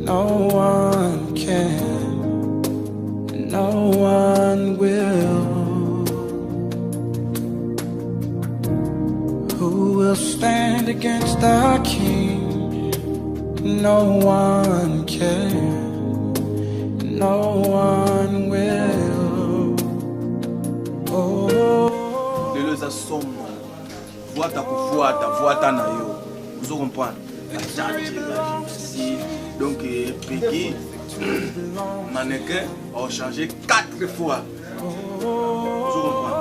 No one can, no one will. Who will stand against the King? No one can, no one will. Oh. Lelo eza somo. Voata na yo. Vous comprenez? Donc Peggy, mannequin, a changé 4 fois. Vous comprenez?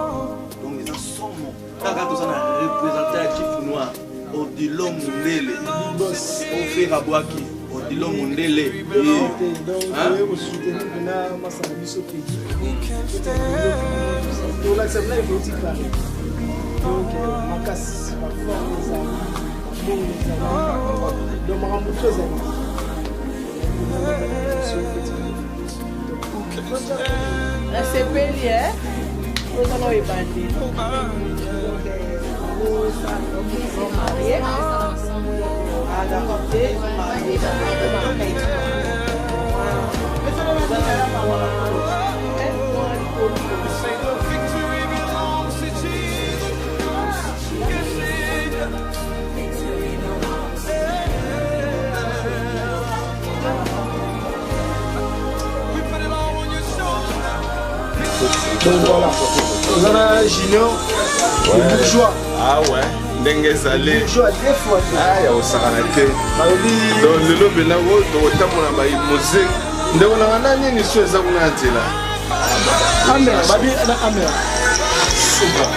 Donc ils en sont morts. Quand on a représentatif noir, Odilo Mundele, on fait Rabouaki, Odilo Mundele. La CPL, nous allons y bandir. Nous sommes mariés. À la portée, mariés dans le marquage. Donc voilà, on a Junior, le bourgeois. Ah ouais, Ndengezale. Bourgeois, des fois. Ah, ya osakanate. Donc le lobe là où on tamona ba musique. Ndabona nani ni sio za kunatela. Amen, babi na amen. Super.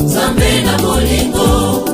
Zambe na bolingo,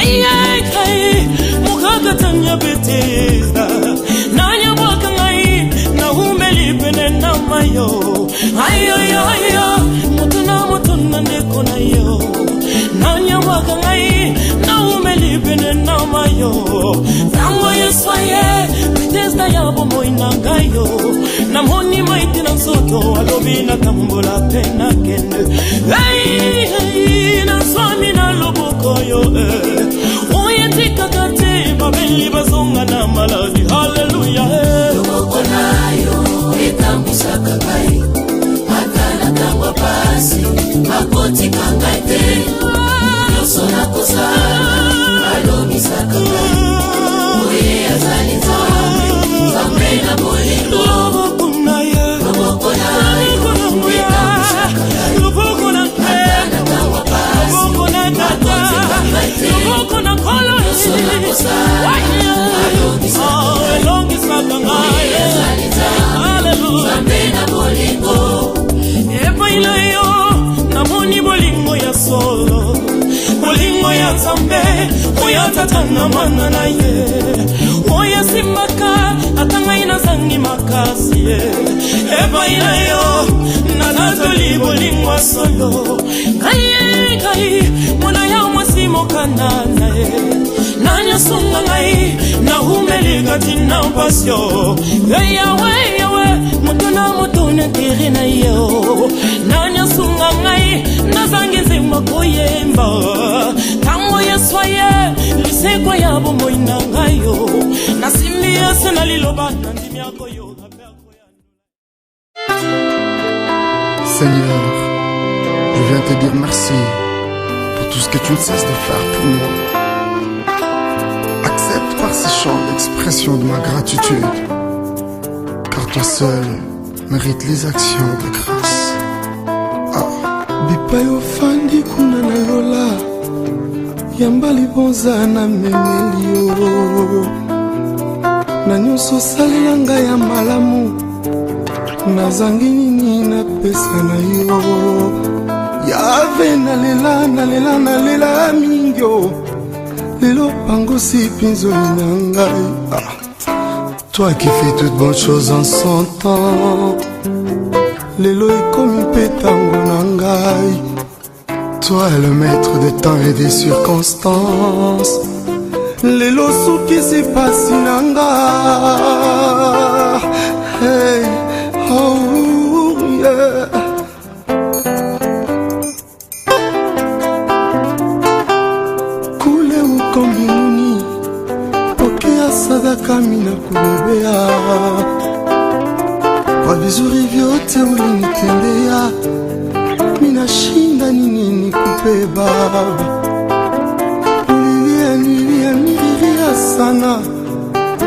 Ay ay ay mukakatanya beteza nanya mwaka ngai na umeli pene na mayo ay ay ay mutuna ndeko na yo nanya mwaka ngai na umeli pene na mayo tango yeswaye beteza yabo moina ngayo na moni maiti na soto alobi na tambola pena kende ay ay na swami na loboko yo oyentika kate babeli bazonga na maladi hallelujah loboko nayo etambusaka ngai atana tangwa pasi makoti kangate nyonso nakosa alobisaka ngai oye azali nzambe na bolingo loboko nayo etambusaka ngai loboko na atana tangwa pasi makoti kangate loboko na kolo nyonso nakosa alobisaka ngai nzambe na bolingo epaila yo namoni bolingo ya solo bolingo ya nzambe oyo tatana mwana na ye oyo simbaka ata ngai nazangi makasi ye epaila yo nanatoli bolingo ya solo ngai mwana ya mwasi mokana na ye nanyasunga ngai naumeli kati na pasio yawe mutuna tiri na yo nanyasunga ngai nazangi nzima koyemba tango yeswaye lisekwa yabo moina ngayo nasimbi yase na liloba na ndimi yako yo. Seigneur, je viens te dire merci pour tout ce que tu ne cesses de faire pour moi. Accepte par ces chants l'expression de ma gratitude, car toi seul mérites les actions de grâce. Bipayo fandi kuna na lola yambali bonza na memelio na nyonso salelanga ya malamu nazangi nini na pesa na yo yave nalela mingyo lelo pango sipinzo nyangai. Toi qui fais toutes bonnes choses en son temps, lelo ekomi petango nangai. Toi le maître des temps et des circonstances, lelo suki si pasi nanga. Hey, oh yeah. Kule ukombinguni, pokea sadaka mina kubebea. Kwa vizuri vyote ulinitendea, mina shinda nini nikupe Baba. Nililia sana,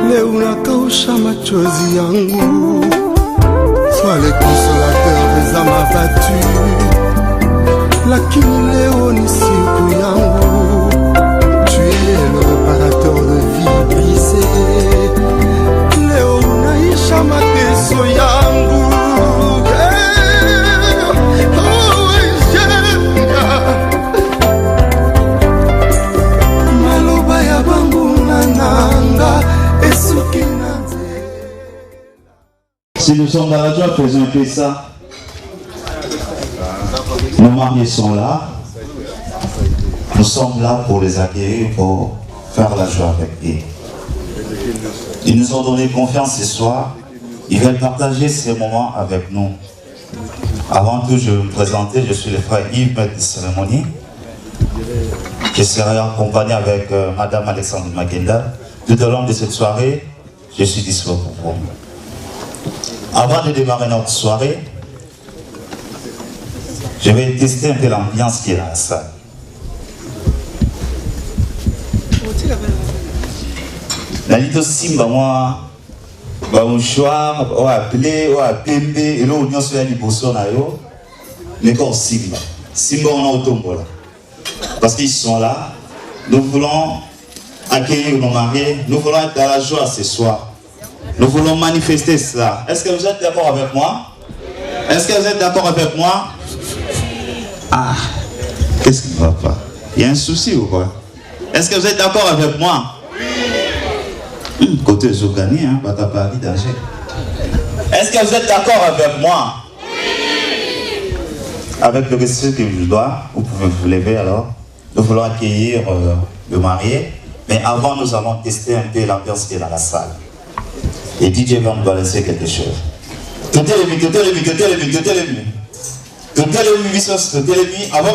leo unakausha machozi yangu. Sois le consolateur des âmes abattues, lakini leo ni siku yangu. Tu es le réparateur de vie brisée, leo unaisha mateso yangu. Si nous sommes dans la joie, faisons un peu ça. Nos mariés sont là. Nous sommes là pour les accueillir, pour faire la joie avec eux. Ils nous ont donné confiance ce soir. Ils veulent partager ces moments avec nous. Avant tout, je vais me présenter. Je suis le frère Yves, maître de cérémonie. Je serai accompagné avec Madame Alexandre Magenda. Tout au long de cette soirée, je suis disponible pour vous. Avant de démarrer notre soirée, je vais tester un peu l'ambiance qui est dans la salle. Nalito simba moi, mouchoir, on va appeler, on va pembe, et là on y a sur la liboso na yo, mais quand simba, simba on a autombo là, parce qu'ils sont là. Nous voulons accueillir nos mariés, nous voulons être dans la joie ce soir. Nous voulons manifester cela. Est-ce que vous êtes d'accord avec moi? Est-ce que vous êtes d'accord avec moi? Ah, qu'est-ce qui ne va pas? Il y a un souci ou quoi? Est-ce que vous êtes d'accord avec moi? Côté Zougani, hein, pas Paris d'Alger. Est-ce que vous êtes d'accord avec moi? Avec le respect que je dois, vous pouvez vous lever alors. Nous voulons accueillir le marié, mais avant nous allons tester un peu l'ambiance qui est dans la salle. Et DJ va nous balancer quelque chose. Avant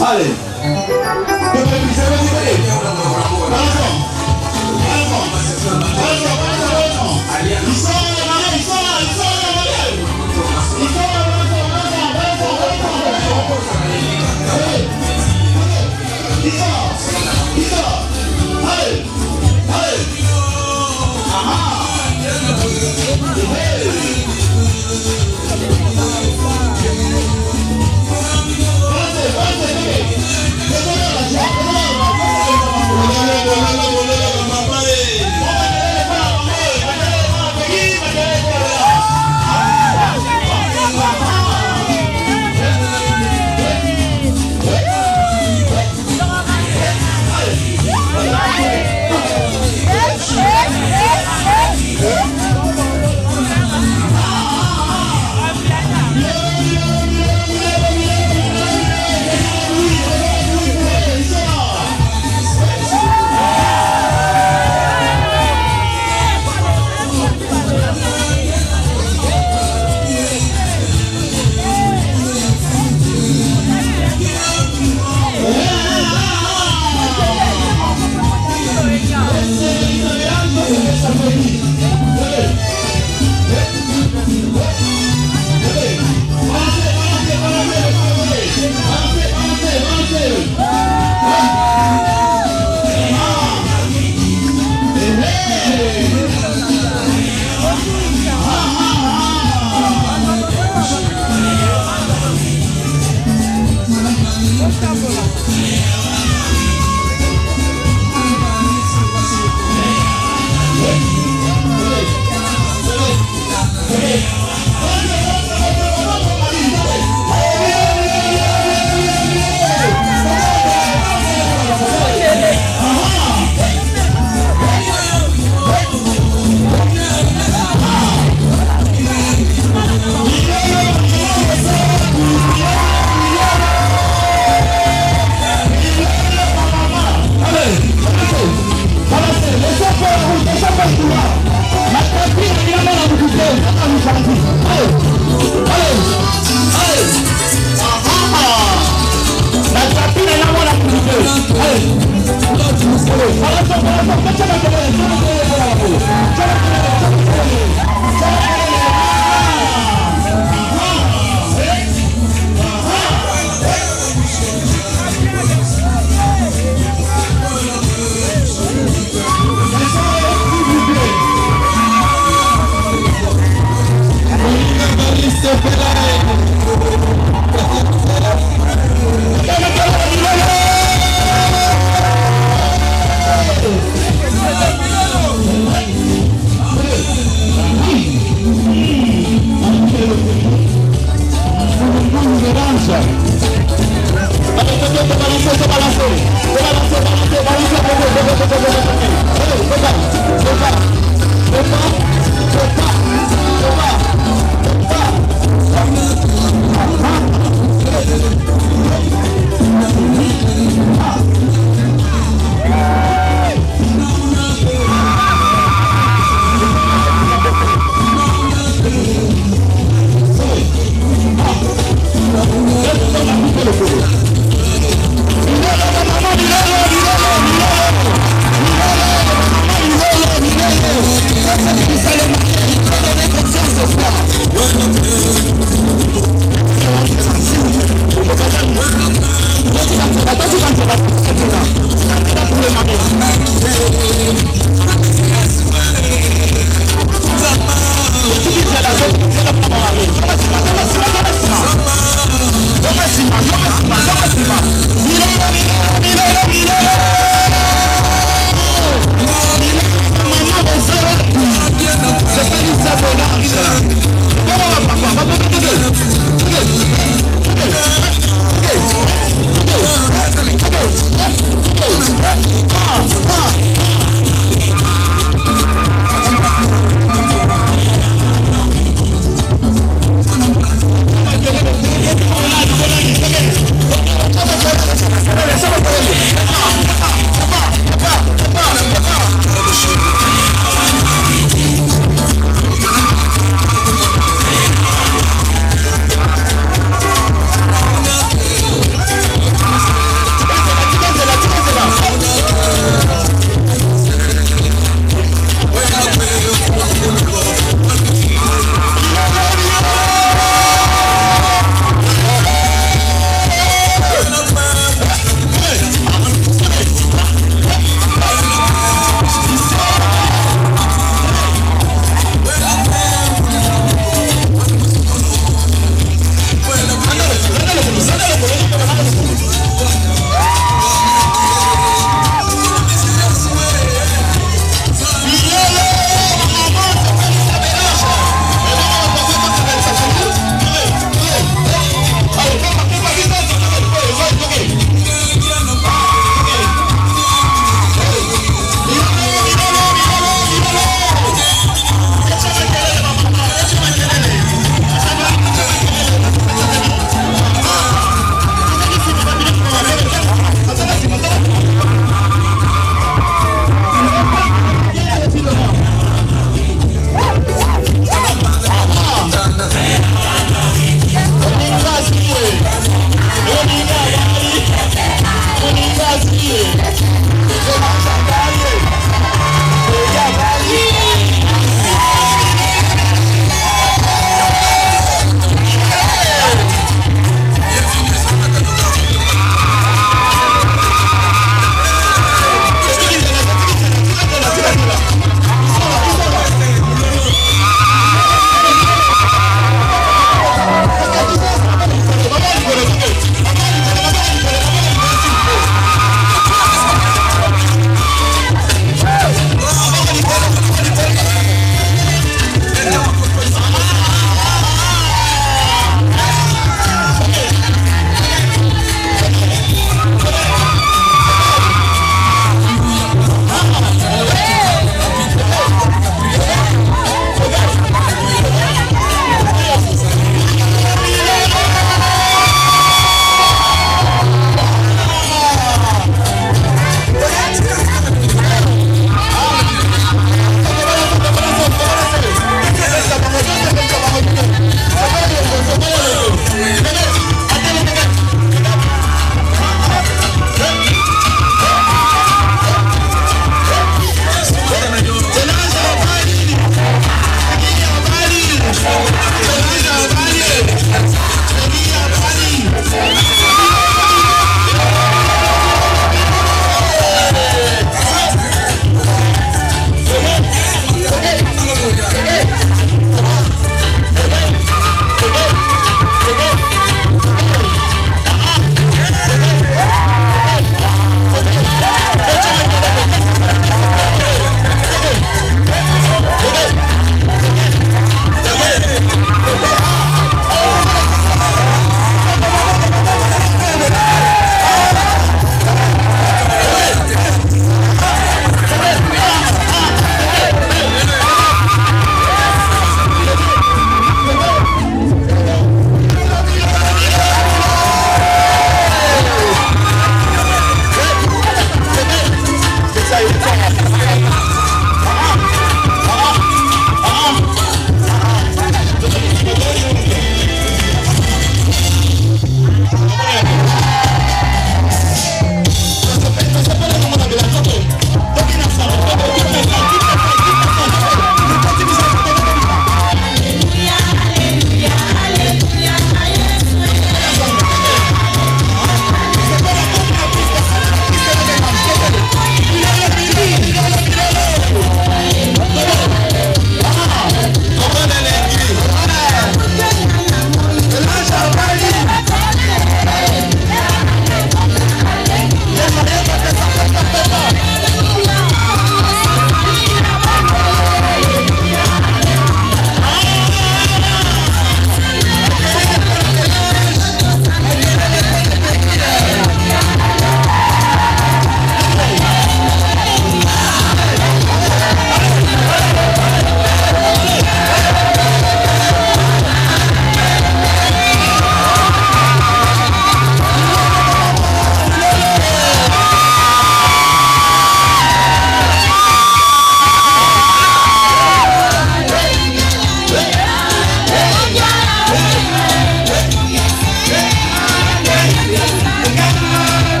Allez.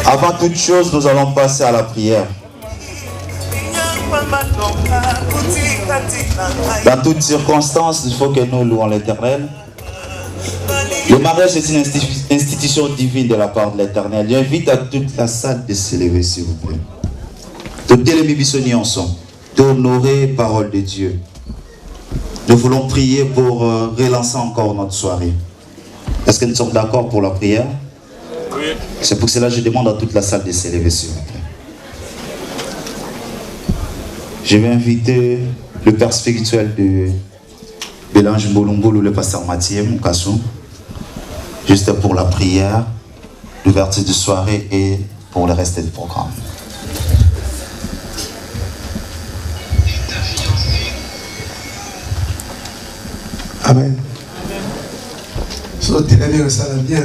Avant toute chose, nous allons passer à la prière. Dans toutes circonstances, il faut que nous louons l'Éternel. Le mariage est une institution divine de la part de l'Éternel. J'invite à toute la salle de se lever, s'il vous plaît. De télémissionner ensemble, d'honorer la parole de Dieu. Nous voulons prier pour relancer encore notre soirée. Est-ce que nous sommes d'accord pour la prière? Oui. C'est pour cela que je demande à toute la salle de se lever, s'il vous plaît. Je vais inviter le père spirituel de Bélange Mbolumbulu, le pasteur Mathieu Moukassou, juste pour la prière, l'ouverture de soirée et pour le reste du programme. Amen. So, t'es ça va bien.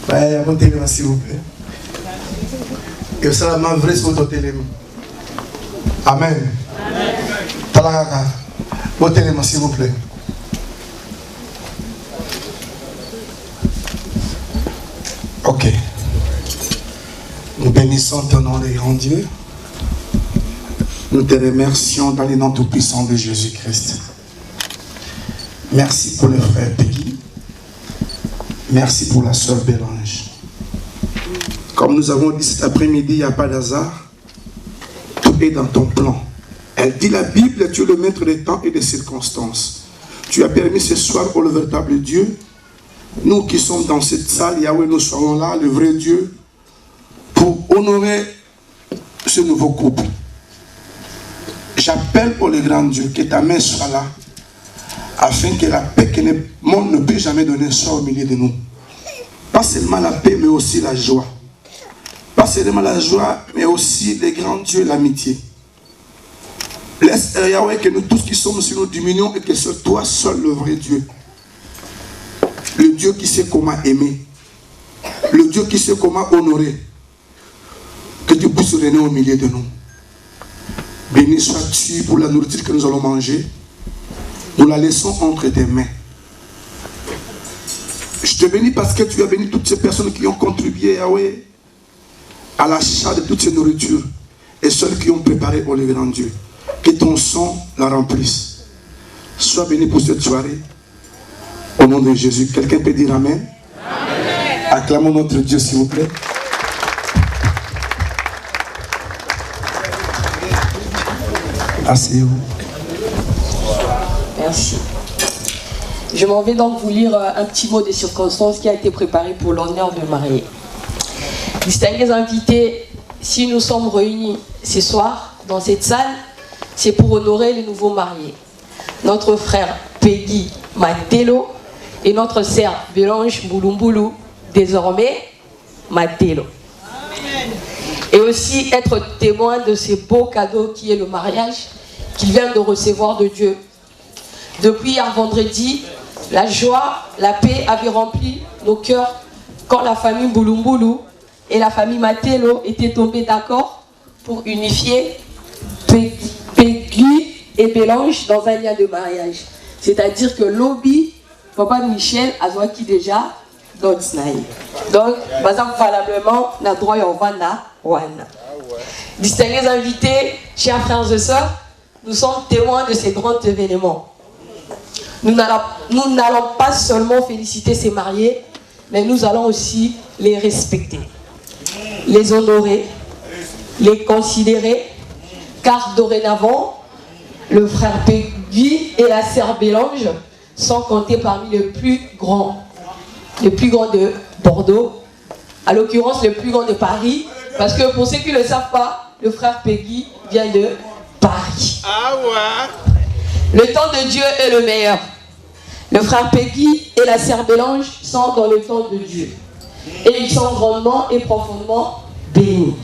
Ouais, montez-le, s'il vous plaît. Et ça va m'envoyer sur votre télé. Amen. Talaka. Montez-le, s'il vous plaît. Ok. Nous bénissons ton nom, le grand Dieu. Nous te remercions dans les noms tout-puissants de Jésus-Christ. Merci pour le frère Peggy. Merci pour la sœur Bélange. Comme nous avons dit cet après-midi, il n'y a pas d'hasard. Tout est dans ton plan. Elle dit la Bible, tu es le maître des temps et des circonstances. Tu as permis ce soir au véritable Dieu, nous qui sommes dans cette salle, Yahweh, nous soyons là, le vrai Dieu, pour honorer ce nouveau couple. J'appelle pour le grand Dieu que ta main soit là, afin que la paix que le monde ne peut jamais donner soit au milieu de nous. Pas seulement la paix, mais aussi la joie. Pas seulement la joie, mais aussi le grand Dieu et l'amitié. Laisse Yahweh que nous tous qui sommes sur nous diminuons et que c'est toi seul le vrai Dieu. Le Dieu qui sait comment aimer. Le Dieu qui sait comment honorer. Que tu puisses régner au milieu de nous. Béni sois-tu pour la nourriture que nous allons manger. Nous la laissons entre tes mains. Je te bénis parce que tu as béni toutes ces personnes qui ont contribué, Yahweh, à l'achat de toutes ces nourritures et celles qui ont préparé pour le grand Dieu. Que ton sang la remplisse. Sois béni pour cette soirée. Au nom de Jésus. Quelqu'un peut dire Amen? Amen. Acclamons notre Dieu, s'il vous plaît. Asseyez-vous. Merci. Je m'en vais donc vous lire un petit mot des circonstances qui a été préparé pour l'honneur de marier. Distingués invités, si nous sommes réunis ce soir dans cette salle, c'est pour honorer les nouveaux mariés. Notre frère Peggy Matelo et notre sœur Bélange Mbolumbulu, désormais Matelo. Et aussi être témoin de ce beau cadeau qui est le mariage qu'il vient de recevoir de Dieu. Depuis hier vendredi, la joie, la paix avait rempli nos cœurs quand la famille Boulumboulou et la famille Matelo étaient tombés d'accord pour unifier Peggy et Bélange dans un lien de mariage. C'est-à-dire que Lobby, Papa Michel, a qui déjà donc, valablement, n'a droit à Wana. Distingués invités, chers frères et sœurs, nous sommes témoins de ces grands événements. Nous n'allons pas seulement féliciter ces mariés, mais nous allons aussi les respecter, les honorer, les considérer, car dorénavant, le frère Peggy et la sœur Bélange sont comptés parmi les plus grands de Bordeaux, à l'occurrence le plus grand de Paris, parce que pour ceux qui ne le savent pas, le frère Peggy vient de Paris. Ah ouais. Le temps de Dieu est le meilleur. Le frère Peggy et la sœur Bélange sont dans le temps de Dieu. Et ils sont grandement et profondément bénis.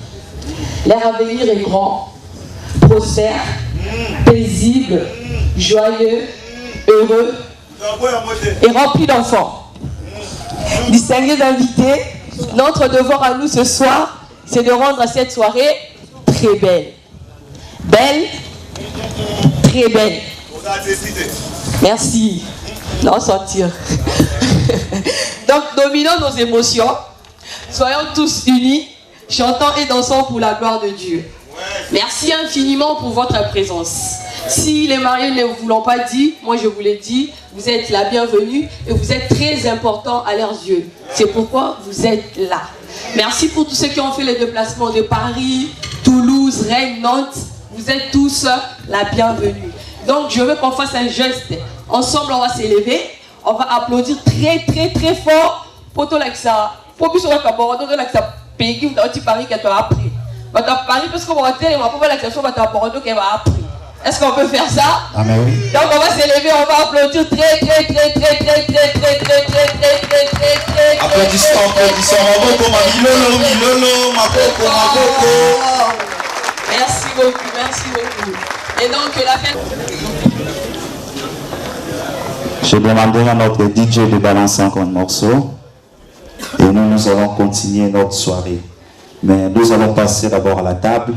Leur avenir est grand, prospère, paisible, joyeux, heureux et rempli d'enfants. Distingués invités, notre devoir à nous ce soir, c'est de rendre cette soirée très belle. Belle, très belle. Merci. Non, sortir. Donc, dominons nos émotions. Soyons tous unis, chantons et dansons pour la gloire de Dieu. Merci infiniment pour votre présence. Si les mariés ne vous l'ont pas dit, moi je vous l'ai dit, vous êtes la bienvenue et vous êtes très important à leurs yeux. C'est pourquoi vous êtes là. Merci pour tous ceux qui ont fait les déplacements de Paris, Toulouse, Rennes, Nantes. Vous êtes tous la bienvenue. Donc je veux qu'on fasse un geste. Ensemble, on va s'élever. On va applaudir très très très fort pour tout ça. Pour que ça Peggy, vous avez Paris qui a appris. Vous avez Paris parce qu'on va dire que l'accession va Bordeaux qui va appris. Est-ce qu'on peut faire ça? Ah mais oui. Donc on va s'élever, on va applaudir très très très très très très très très très très très. Applaudissons, Maboko, Milolo, Maboko. Merci beaucoup. Et donc la fête. Je demanderai à notre DJ de balancer encore un morceau. Et nous allons continuer notre soirée. Mais nous allons passer d'abord à la table.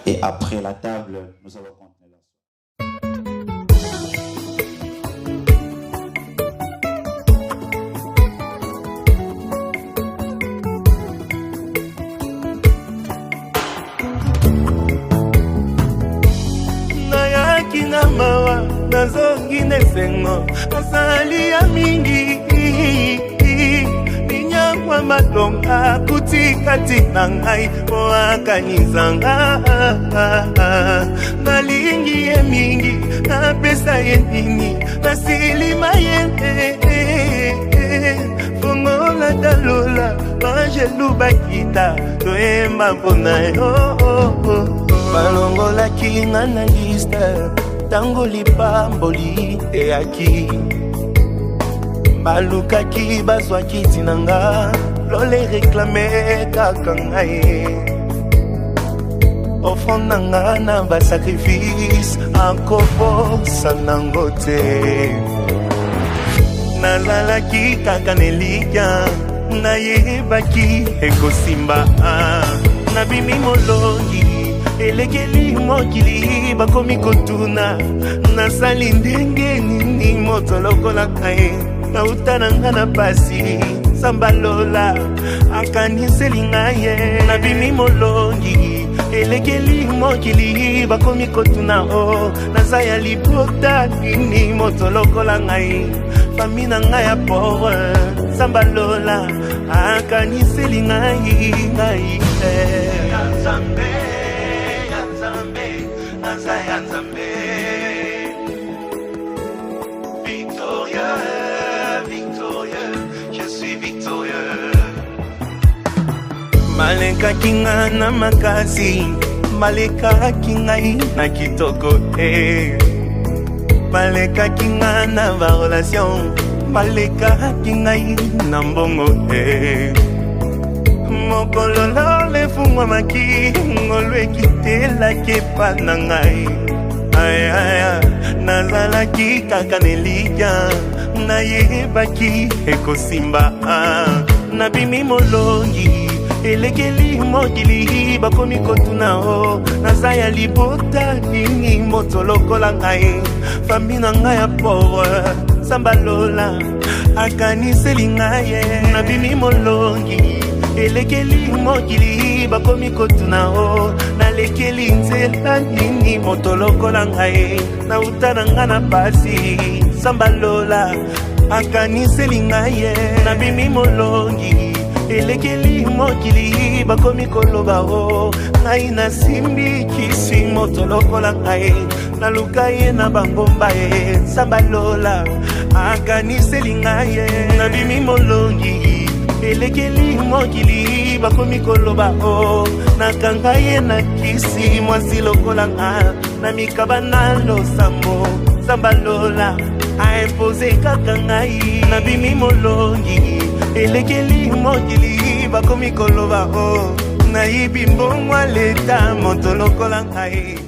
Et après la table, nous allons continuer la soirée. Nayaki na mawa, nazongi nesengo, nasali ya mingi. Ninyangwa madonga, kutikati na ngai, oakanizanga. Nalingi ye mingi, napesa ye nini, nasilima ye. Fongola dalola, Angelu bakita, toemba mpona yo. Balongola kinga na liste, tango lipamboli eyaki. Balukaki bazwa kitinanga, lole reklame kaka ngai. Offrandanga na ba sacrifice, akobosa nango te. Nazalaki kaka nelikya, nayebaki ekosimba. Nabimi molongi, elekeli mokili bakomi kotuna. Nasali ndenge nini moto lokola kae, nautananga na pasi sambalola akaniseli ngaye. Nabimi molongi, elekeli mokili bakomi kotuna. O nazaya libota nini moto lokola ngai, famina ngai ya pauvre sambalola akaniseli ngai. Nzambe, Nazaya Nzambe, victorieux, je suis victorieux. Maleka kinga na makasi, maleka kingai na kitoko maleka kinga na va relation, maleka kingai na mbongo Mokolo le fungwa maki, ngolwe kitela kepa na ngai. nazalaki kaka nelia nayebaki ekosimba nabimi molongi elekeli mokili bakomi kotuna o naza ya libota nini moto lokola ngai fami na ngai ya pauvre sambalola akaniseli ngai nabimi molongi elekeli mokili bakomi kotuna o nalekeli nzela nini moto lokola ngai nauta na ngai na pasi sambalola akaniseli ngai nabimi molongi elekeli mokili bakomi koloba o ngai nasimbi kisi moto lokola ngai naluka ye na bangomba sambalola akaniseli ngai nabimi molongi elekeli mokili bakomi koloba o nakanga ye na kisi mwasi lokola nga na mikaba na losambo sambalola aimpose kaka ngai nabimi molongi elekeli mokili bakomi koloba o nayibi mbongwa leta moto lokola ngai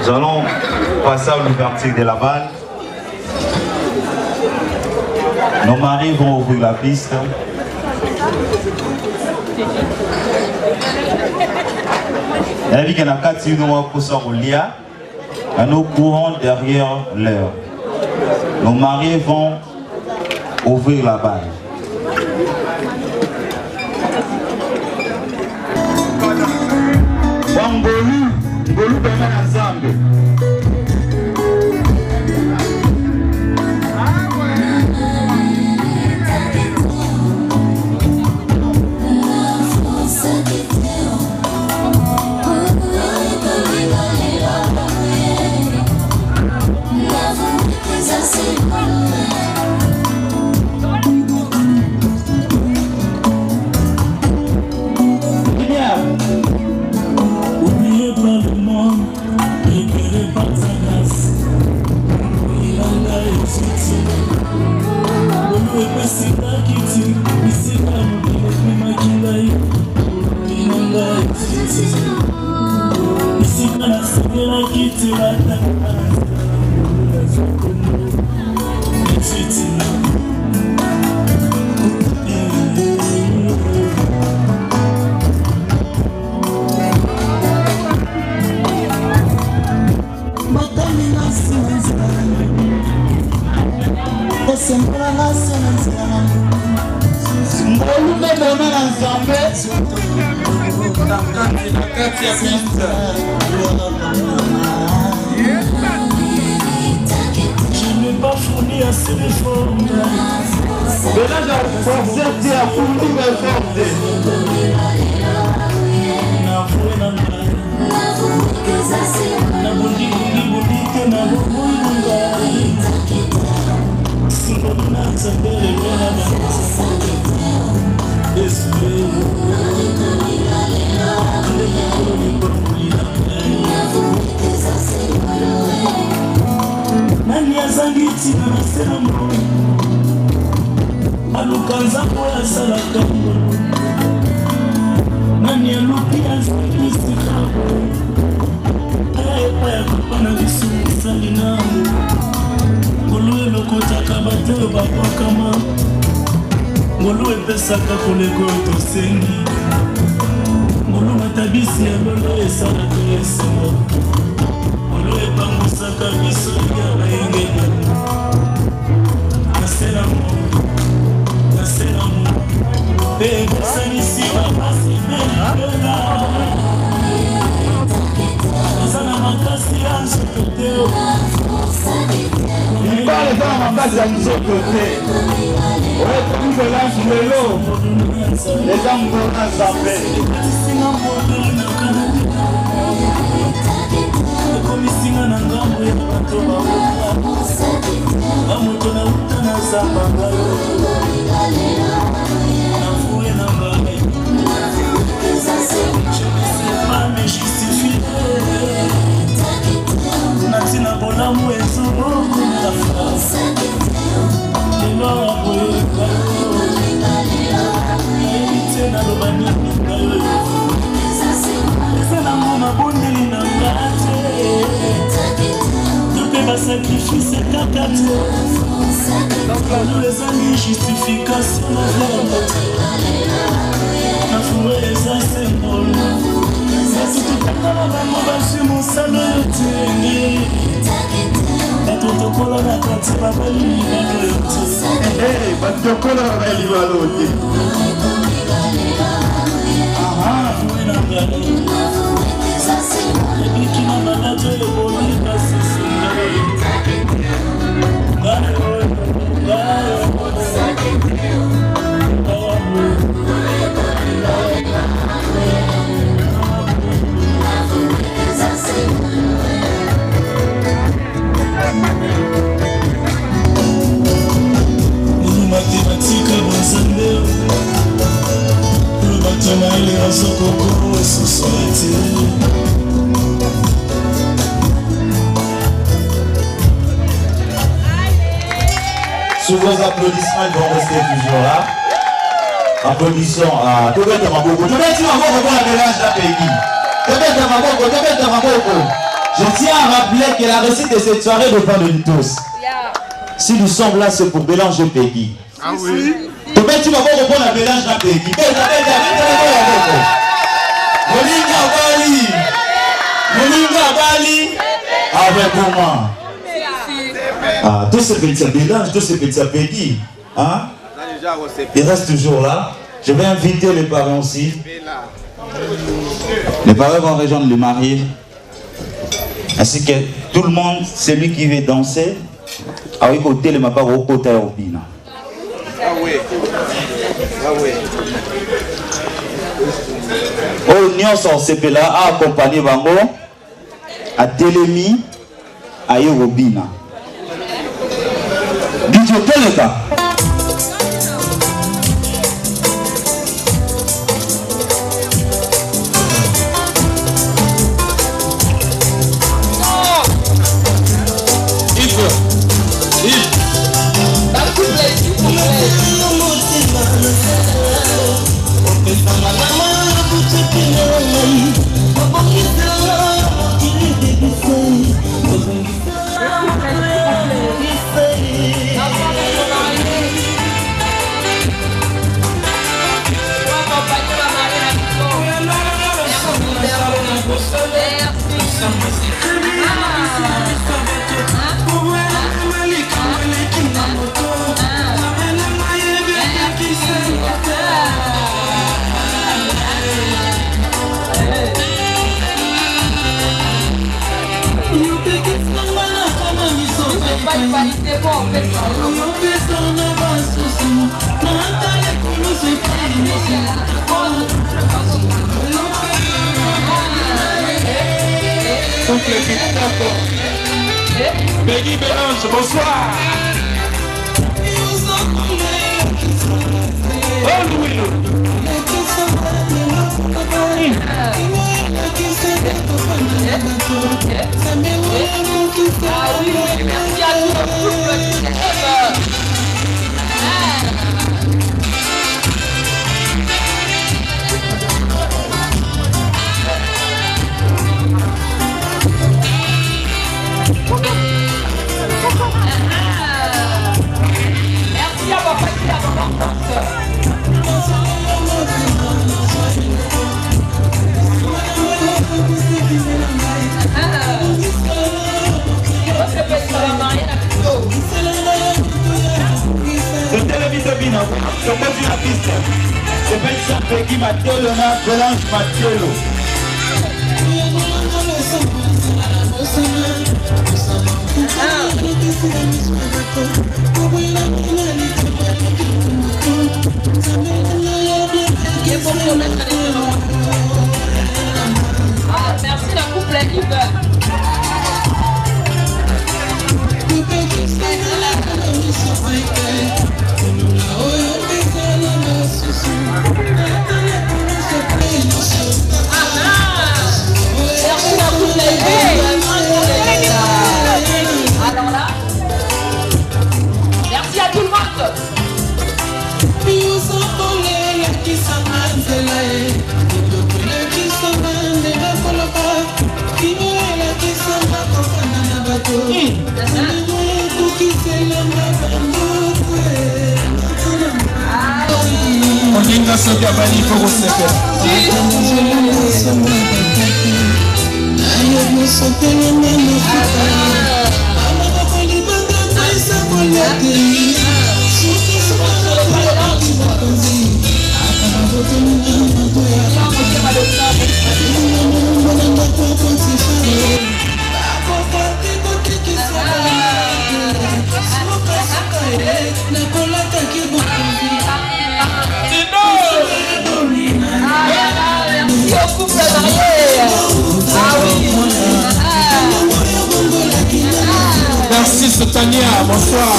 Nous allons passer à l'ouverture de la balle. Nos maris vont ouvrir la piste. Nous courons derrière l'heure. Nos maris vont ouvrir la balle. Je n'ai pas fourni assez d'efforts. Mais là, j'ai fourni mes efforts. ezangiti na selamo aluka nzambo ya salaka nani aluki azimisika aya epa ya papa na biso misali nango ngolu elokotaka bato oyo bakwakama ngolu epesaka koleko oyo tosengi ngolu matabisi ya lolo esalaka esengo ngolu ebangusaka biso ya bayengeli naselamo ebusanisi bapasi belela eza na makasi ya nzoto te libala eza na makasi ya nzoto te oyekomibelansi lelo eza mbona nzambe ekomisinga na ngambo ya bato baoka bamoto na uta na zamba ngayo nafuye na ngabe mame justifie natina bolamu ezobokona lelo akoyekayo ebite naloba nini ngayo eza nango mabondeli na ngate tope basakrifise kaka te alo ezali justification na vraimen nafuwe eza symbole esututakala bango basi mosalo yo tenge bato tokola na kati babali libalo yo te bato tokola na libalo te nafuwe na ngalo ebikina banato eboli basisi mathématique bonzambe le batoma ile azokoko société. Sous vos applaudissements, ils vont rester toujours là. Applaudissons à Tobeta Maboko. Tobeta Maboko pour la mélange d'un pays. Tobeta Maboko. Je tiens à rappeler que la réussite de cette soirée dépend de nous tous. Si nous sommes là, c'est pour mélanger Peggy. Ah oui. Tobeta Maboko pour la mélange d'un Peggy. Moninga Bali. Avec comment? Ah, tous ces petits mélanges, tous ces petits Peggy. Hein? Il reste toujours là. Je vais inviter les parents aussi. Les parents vont rejoindre le marié. Ainsi que tout le monde, celui qui veut danser, a eu côté le mapa au côté Robina. Ah oui. Ah oui. Oh, Nyon Sepela a accompagné Bango à Télémi à Robina. DJ Peleka. Peggy Bélange, bonsoir. Oh Louis. Merci à tous. Sokosi la piste. C'est Benson Peggy Matiolo na Belange Matiolo. Merci la couple Yves. Alors là, merci à tout le monde. On est dans ce cabani pour vous faire. Merci Sotania, bonsoir.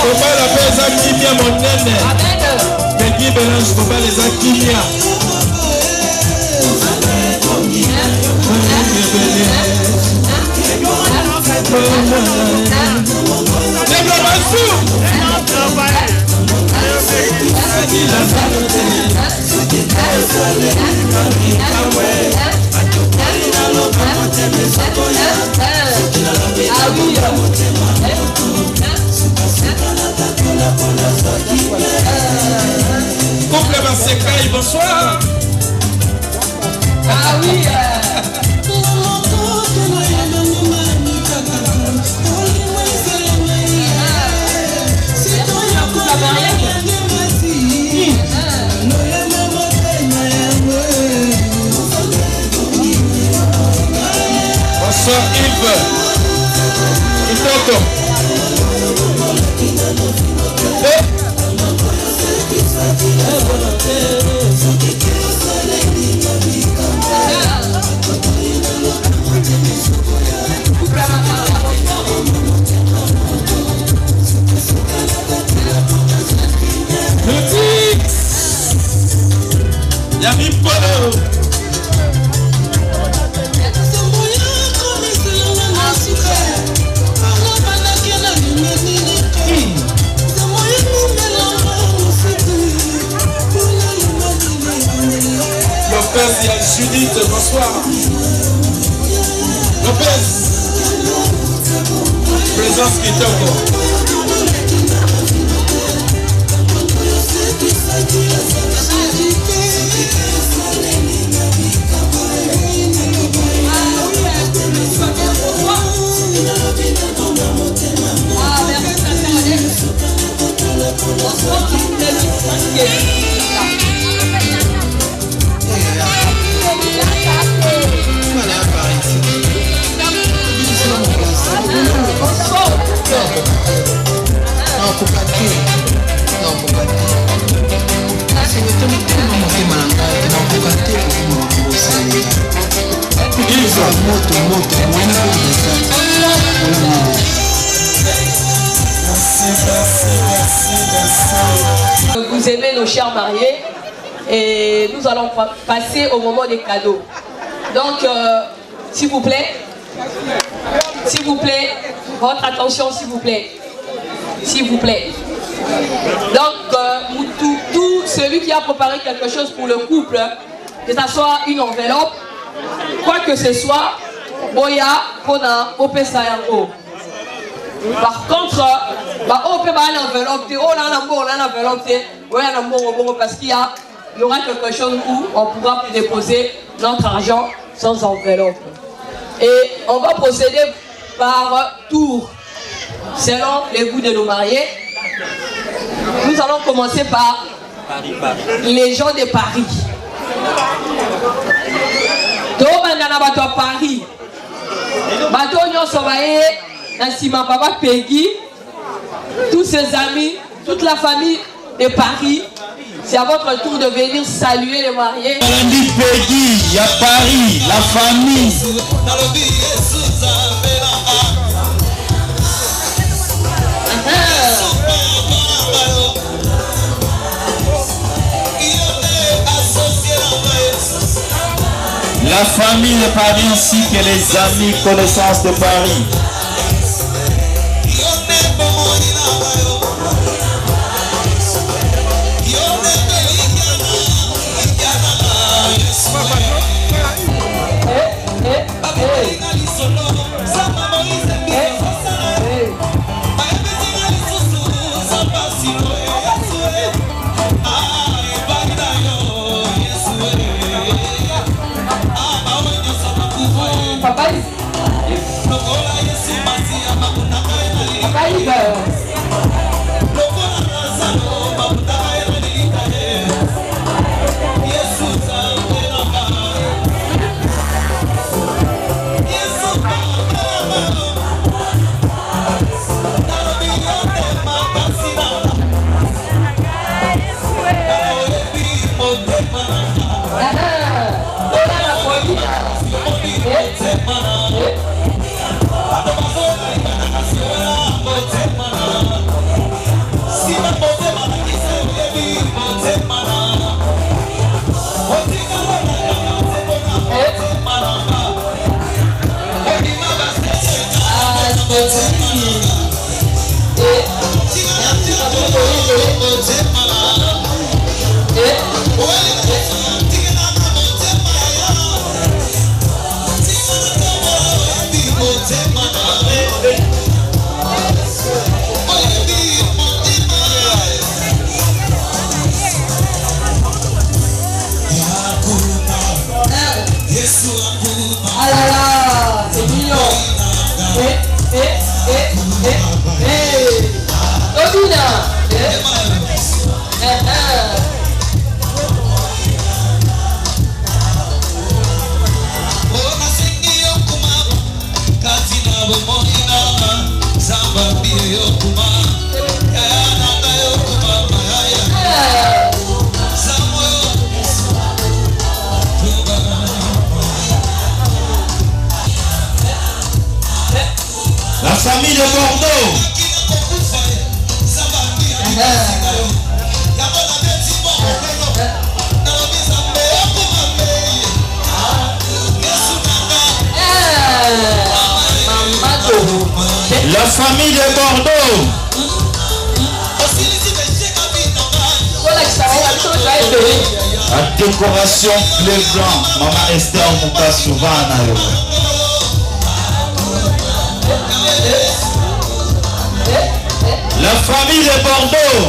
Faut pas la pesa kimia mon nene. Peggy Belange, faut pas les akimia. Couple Marsecaille, bonsoir. Ah oui. Bonsoir Yves. Itoto. Yami Polo. Lopez et Judith, bonsoir. Lopez. Présence Kitoko. Vous aimez nos chers mariés et nous allons passer au moment des cadeaux. Donc, s'il vous plaît, votre attention, s'il vous plaît. Donc, tout celui qui a préparé quelque chose pour le couple, que ce soit une enveloppe, quoi que ce soit, Boya, Pona, Opesa Yango. Par contre, on peut pas l'enveloppe, parce qu'il y aura quelque chose où on pourra déposer notre argent sans enveloppe. Et on va procéder par tour, selon les goûts de nos mariés. Nous allons commencer par les gens de Paris. Paris. Papa Peggy, tous ses amis, toute la famille de Paris. C'est à votre tour de venir saluer les mariés. Peggy, il y a Paris, la famille. La famille de Paris ainsi que les amis, connaissances de Paris. La famille de Bordeaux. La famille de Bordeaux. La décoration bleu blanc. Maman Esther Mouka souvent. La famille de Bordeaux.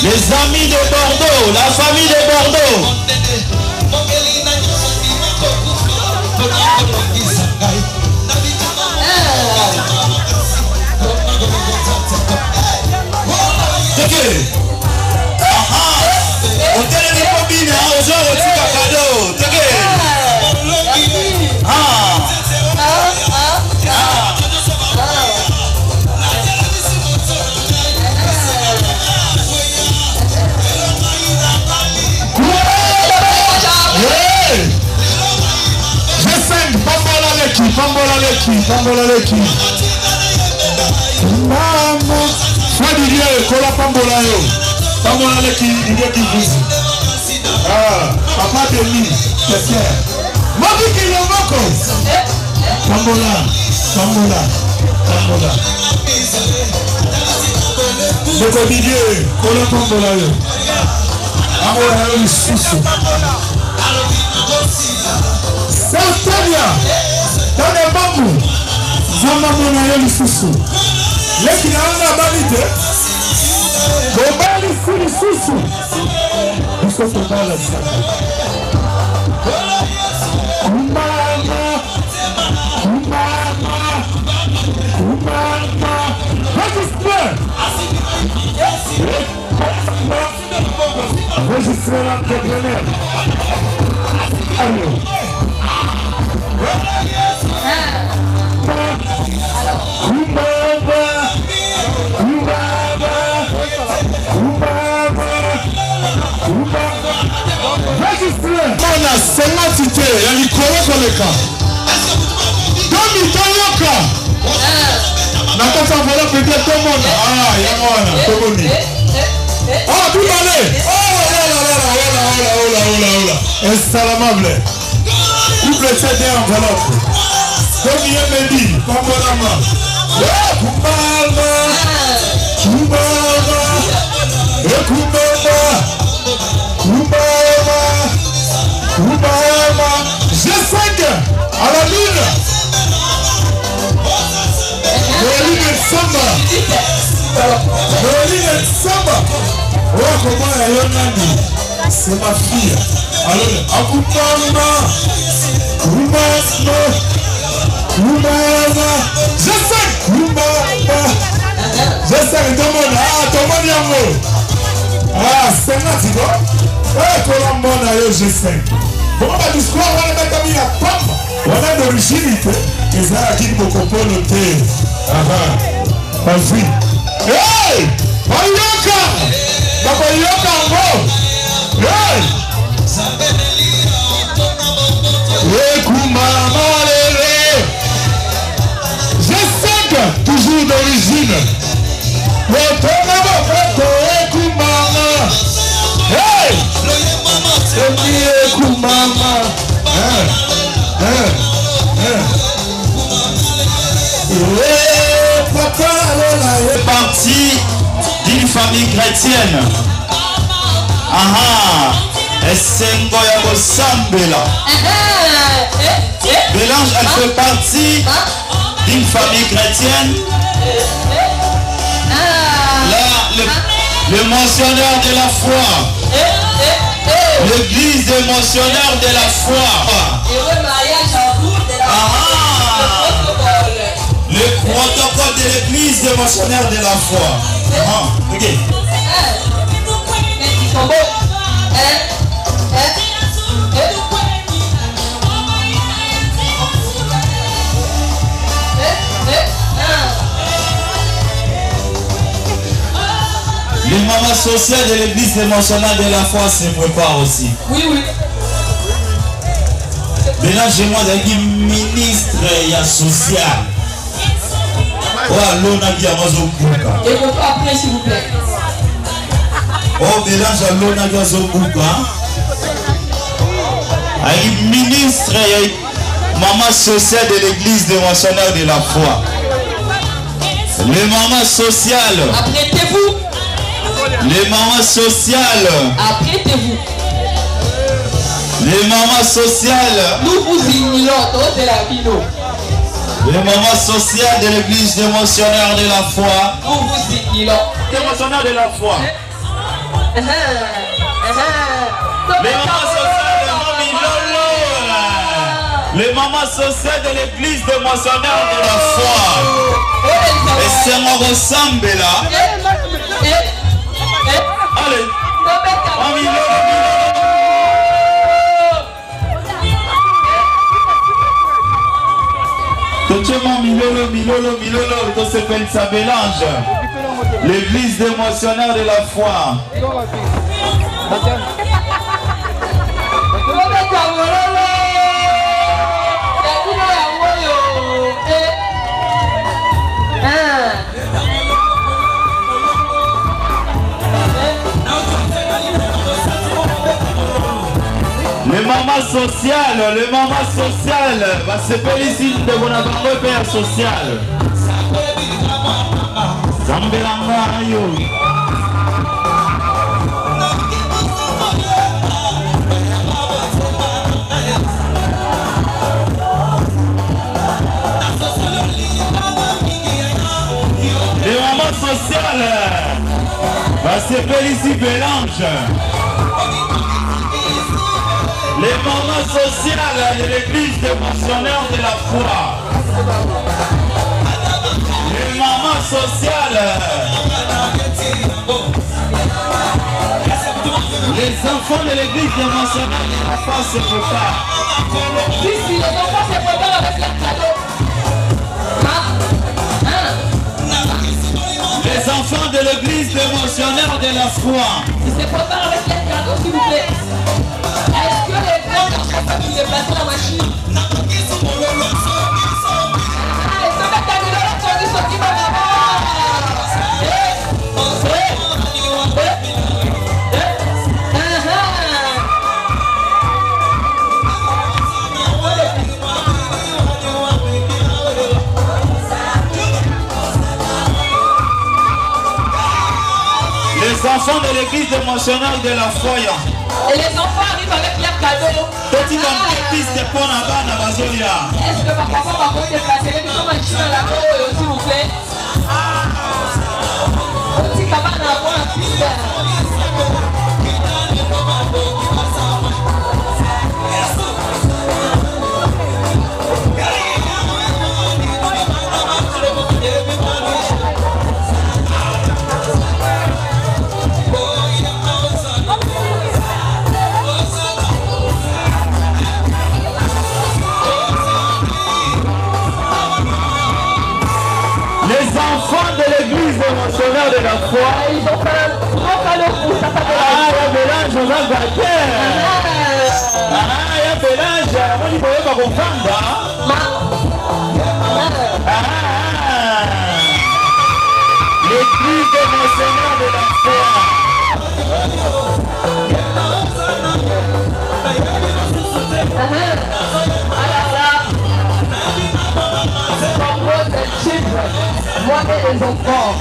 Les amis de Bordeaux. La famille de Bordeaux. Pambola leki. Maman, sois Didier, kola pambola yo. Pambola leki, Didier qui vise. Ah, papa de lui, c'est clair. Moki qui le moko. Pambola, pambola, pambola. Moko Didier, kola pambola yo. Pambola yo, susu. Saint-Tania, dans les Fama mona yo lisusu. Leki na wana abali te. Kobali si lisusu. Biso tobala saka. Kumama. Kumama. Kumama. Registre. Registre l'entrepreneur. Allô. Mona sengatite ya likolo koleka domi toyoka nakota vola peut-être tout le monde ya mwana tomoni bimale instalamable couple CD enveloppe domi yemendi pambonama kumbaba kumbaba kumbaba kumbaba kumbaba G5 à la lune Noéline Samba Noéline Samba oh comment elle est nani c'est ma fille alors akumbaba kumbaba kumbaba G5 kumbaba G5 tomona tomoni yango c'est natiko Colombo yo G5. Comment la discours on a mis la papa? On a d'origine et ça a dit beaucoup pour le thé. Vas-y. Hey! Oyoka! Papa Yoka ngo! Hey! Kumama lele! G5 toujours d'origine. Kumama! Hey! Kumama! C'est parti d'une famille chrétienne. Essengo ya Bosambela. Mélange, elle fait partie d'une famille chrétienne. Là, le mentionnaire de la foi. L'église des mentionnaires de la foi. Le protocole de l'église des mentionnaires de la foi. Ok. Les mamans sociales de l'église des mentionnaires de la foi se préparent aussi. Oui, oui. Mélangez-moi avec ministre et social. Et votre après, s'il vous plaît. Oh, mélange à l'eau n'a avec ministre et maman sociale de l'église des mentionnaires de la foi. Les mamans sociales. Apprêtez-vous. Les mamans sociales. Apprêtez-vous. Les mamans sociales. Nous vous ignorons de la vidéo. Les mamans sociales de l'église des mentionnaires de la foi. Nous vous ignorons. Des mentionnaires de la foi. Les mamans sociales de Mami Lolo. Les mamans sociales de l'église des mentionnaires de la foi. Et c'est mon ressemble là. Allez. Mami Lolo. Milolo, tout ce que ça mélange. L'église des mentionnaires de la foi. Les mamans sociales, va se féliciter de mon père social. Zambelanga yo. s'appelle ici Bélange. Les moments sociaux de l'église des missionnaires de la foi. Les moments sociaux. Les enfants de l'église des missionnaires de la foi se préparent. Si, les enfants se préparent avec les cadeaux. Les enfants de l'église dévotionnaire de la foi. Ils se préparent avec les cadeaux, s'il vous plaît. Est-ce que les grands garçons peuvent se déplacer la machine? Les enfants de l'église dévotionnelle de la foi. Et les enfants arrivent avec leurs cadeaux. Petit fils de Ponabana Bazolia. Est-ce que ma papa va vous déplacer les machines à la main, s'il vous plaît? Petit cabane à la main, Les enfants de l'église dévotionnelle de la foi. Ils ont fait un grand cadeau pour ça. Ah, il y a Bélange, on va battre. Ah, il y a Bélange, on dit qu'on va comprendre. L'église dévotionnelle de la foi. Moi et les enfants, I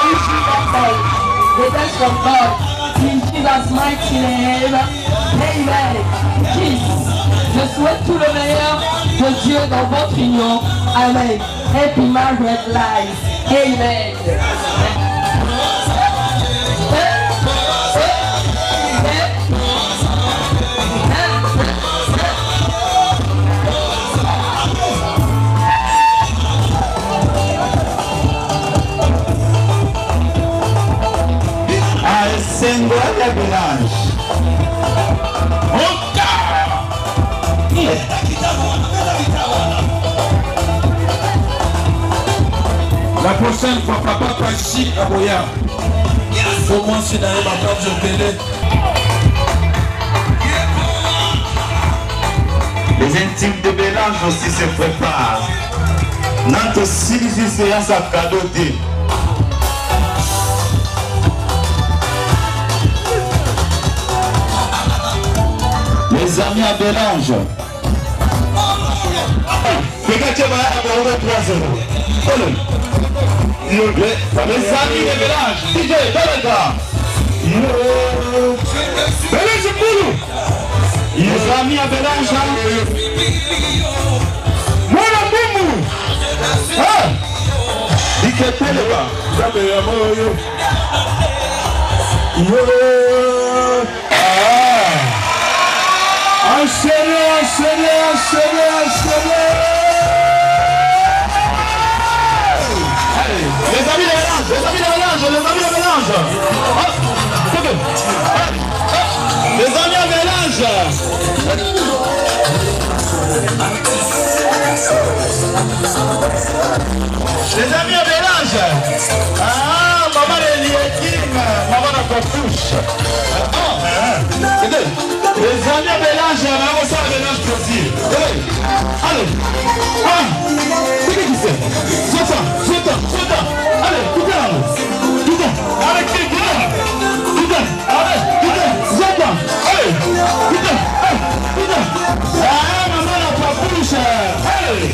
wish you all the best from God. In Jesus' mighty name, amen. Kiss. Je souhaite tout le meilleur de Dieu dans votre union. Amen. Happy married life. Amen. Sengo ya Bélange. La prochaine fois, papa Pachi Aboya. Au moins, si d'aller ma tante, je télé. Les intimes de Bélange aussi se préparent. Nantes aussi, c'est un cadeau de. Les amis à Bélange. Les amis de Bélange. DJ, Dalada. Les amis à Bélange. Mwana Boumou. Dikete le bas. Enchaînez. Les amis de Bélange. Les amis à Bélange. Les amis à Bélange. Ah, maman de Liekim, maman de Kofouche. Les amis à Bélange, maman ça Bélange plaisir. Allez. C'est qui c'est? Saute. Allez, putain. Allez, putain. Allez, putain. Ah, maman la Kofouche. Allez.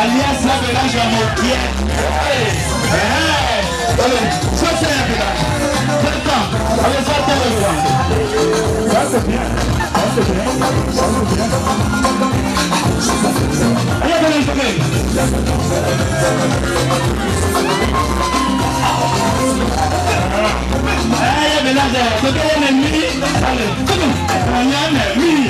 Alias la mélange à mon pied. Ça c'est un mélange. Allez, ça c'est bien. Ça c'est bien. Ça c'est bien. Allez, allez, allez. Allez, mélange. C'est bien un ennemi. Allez, un ennemi.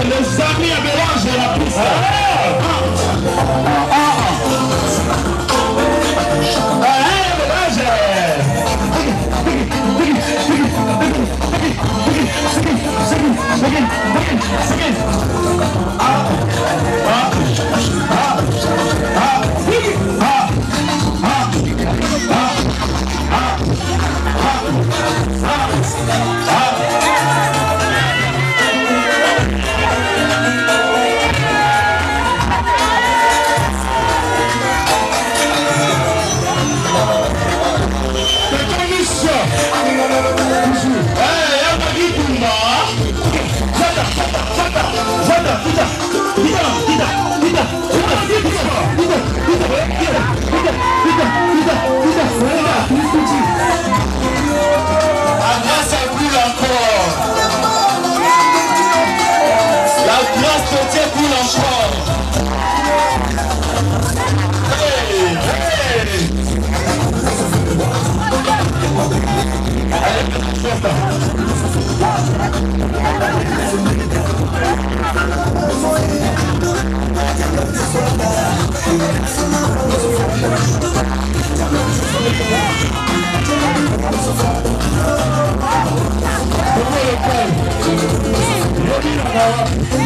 Les amis à mélange de la piste. Yeah.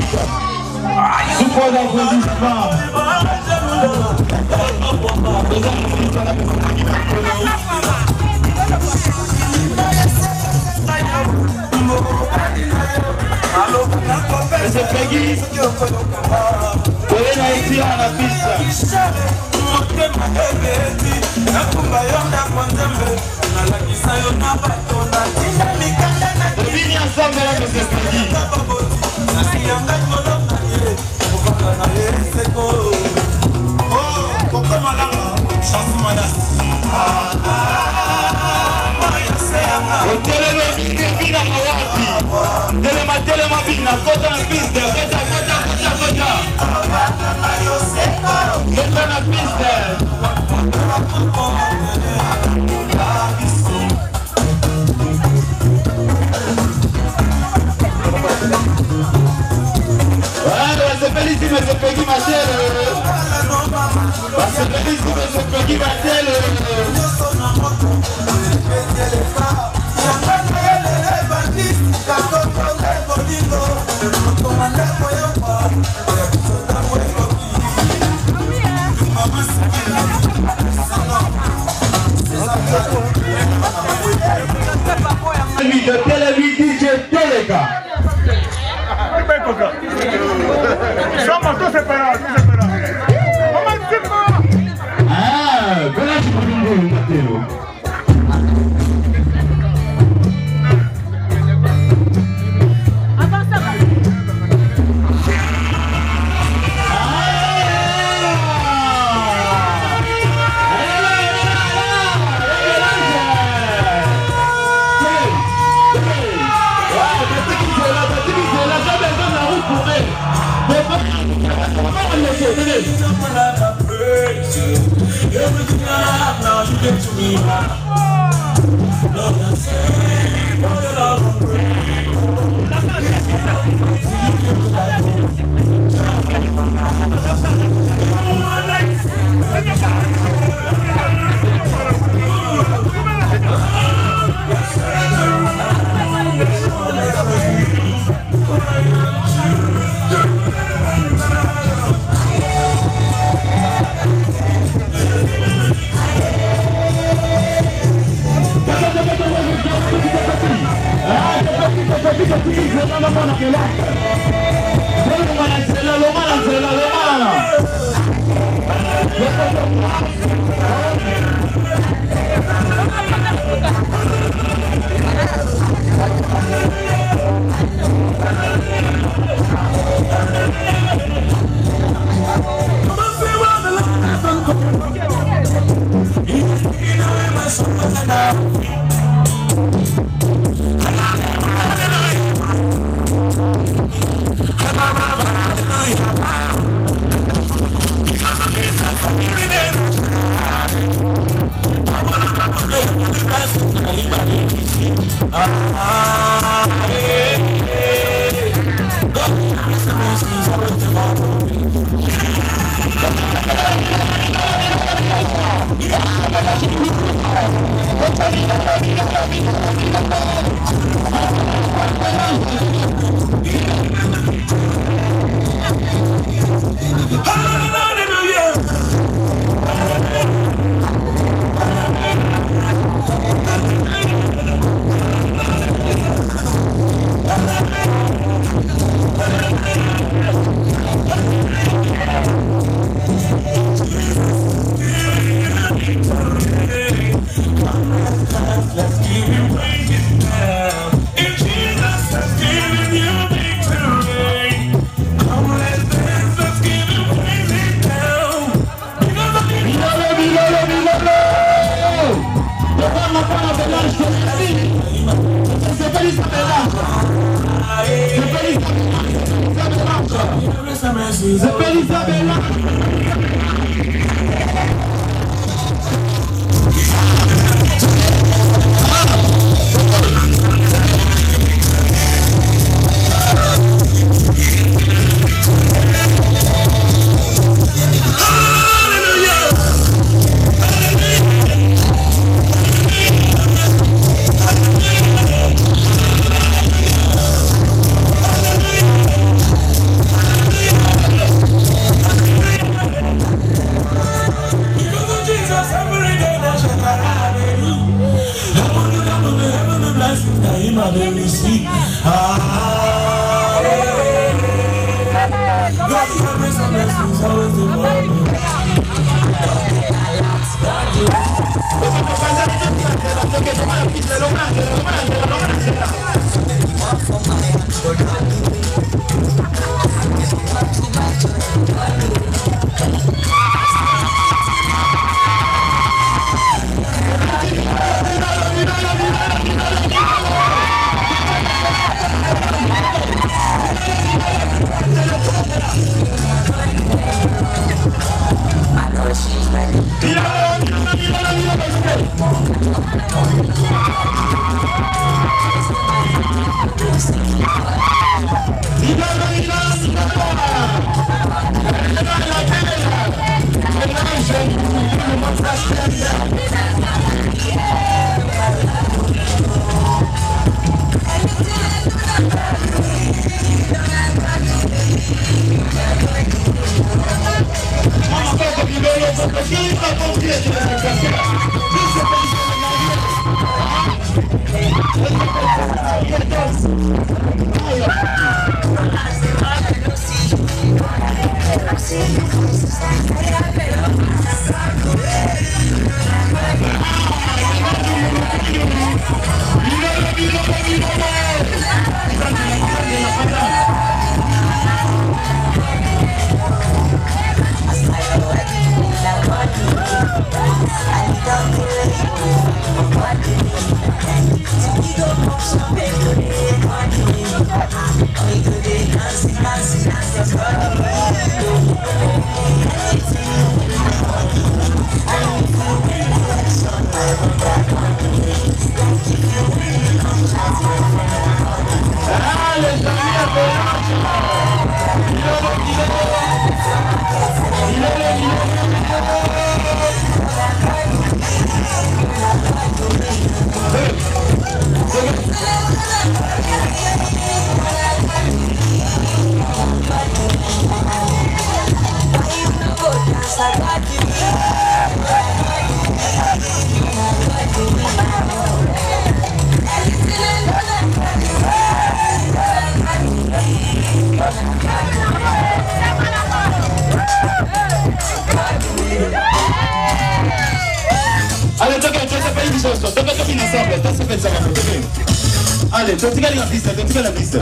Sous quoi d'applaudissements. C'est Peggy. Colena ici à la piste. Venez ensemble là, monsieur Peggy. Telema bina kota na piste, kota. Kota na piste. Voilà, c'est félicité, mais c'est Peggy Martel. C'est félicité, mais c'est Peggy Martel. DJ Telega. Somos todos separados, Ah, grazie per il Matteo. Everything I have now, you give to me. Lord, I say, for your love and praise. pas de musique. Allez, tu la piste, tu la piste.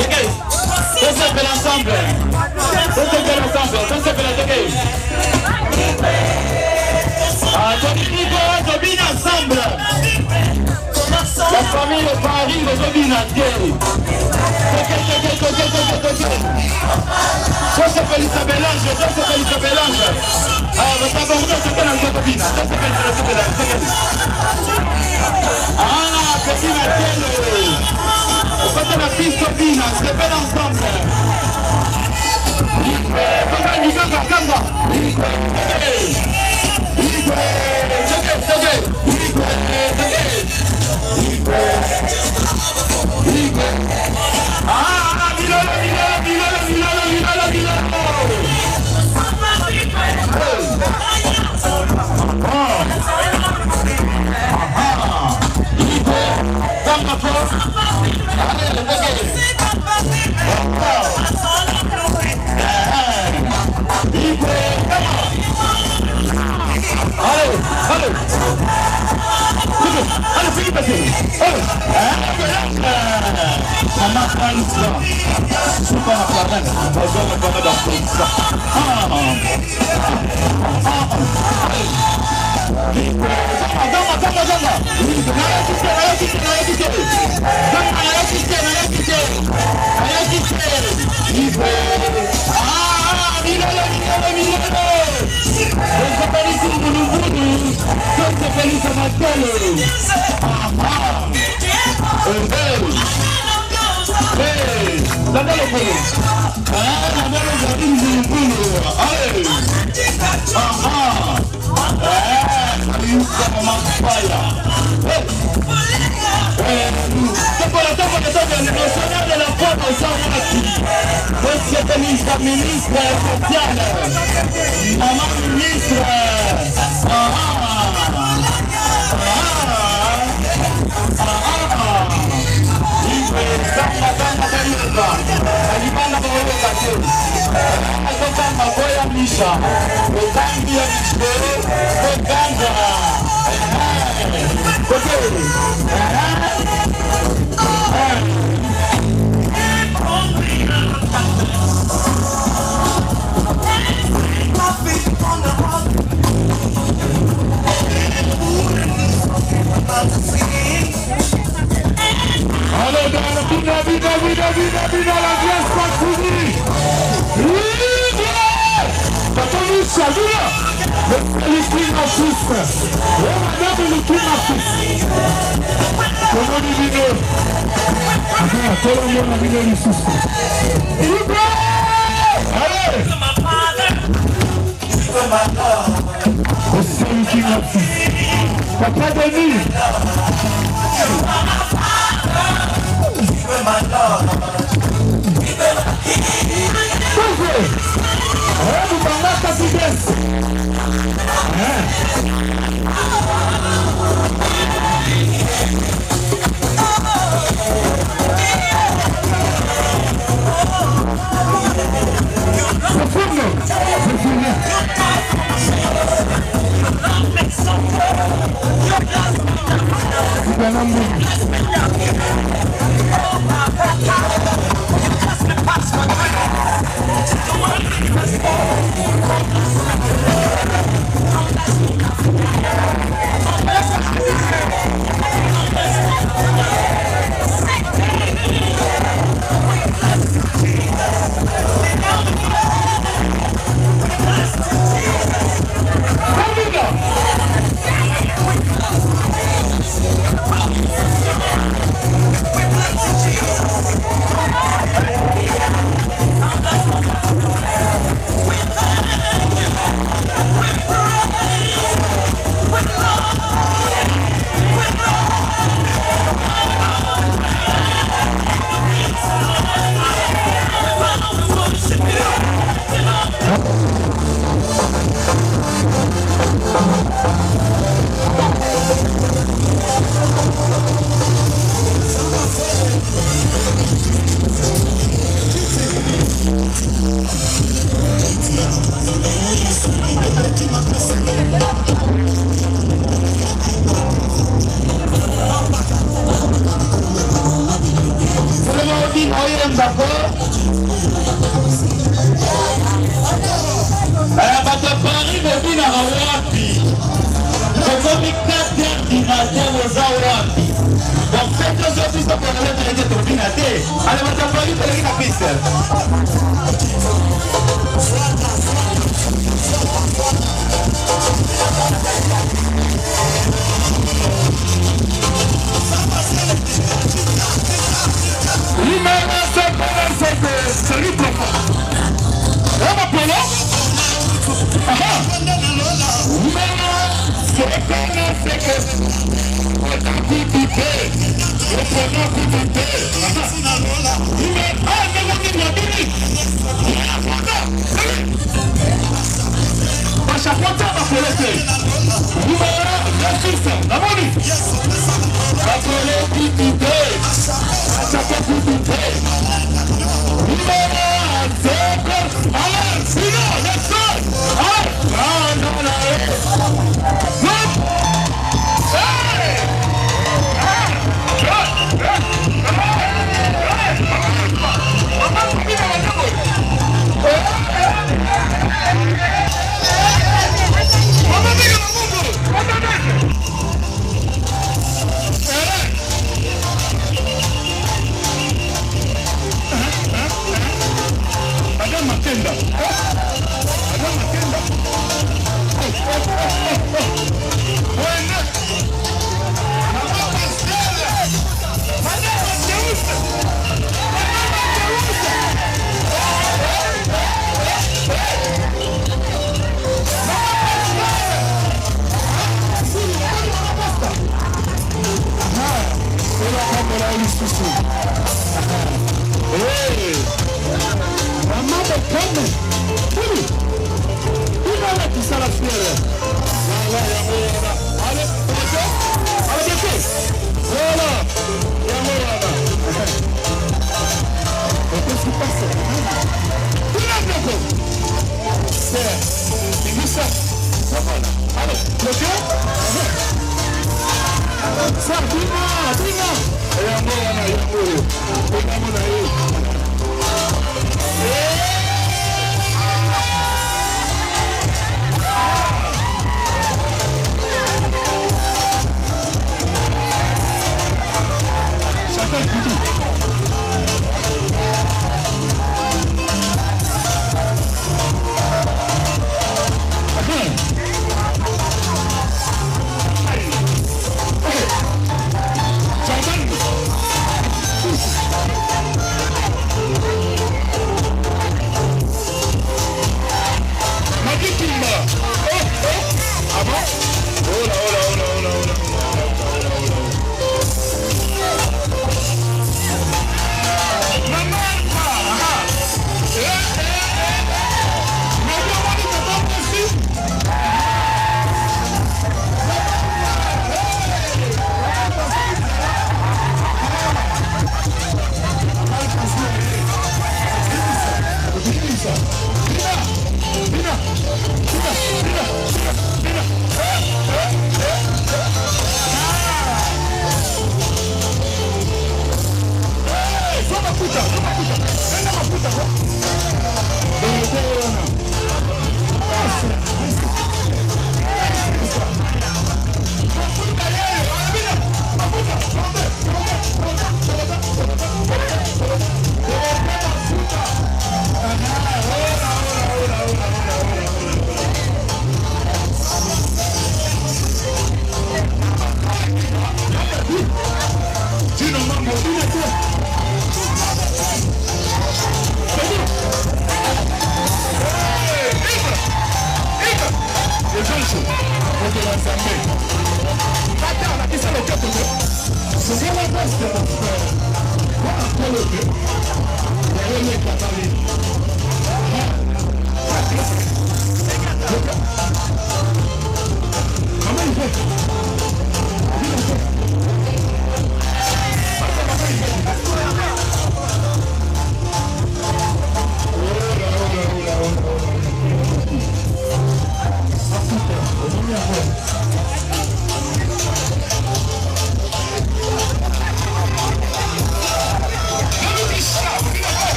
Ok, ça s'appelle l'ensemble. Ça s'appelle l'ensemble, ça s'appelle la TK. Ah, tu bien ensemble. La famille de Paris, les obines à Dieu. Ça s'appelle Isabelle Ange, ça s'appelle Isabelle Ange. Ah, mais ça va vous dire que la copine, ça s'appelle Isabelle Ange. Ah, petit Mathieu. On fait la piste copine, c'est bel ensemble. le national de la foi au Saraki. Monsieur le ministre social. Maman ministre. Alibana baoyo kate. Akotamba boya misha. Okambi ya michero. Okanga. Allez, dans la vida, la glace pas finie. Attendez, salut là. Le King artiste. Oh, madame, le King artiste. Comment dit Vino? Attends, tout le monde a Vino ici. Allez. C'est le King artiste. Papa Denis.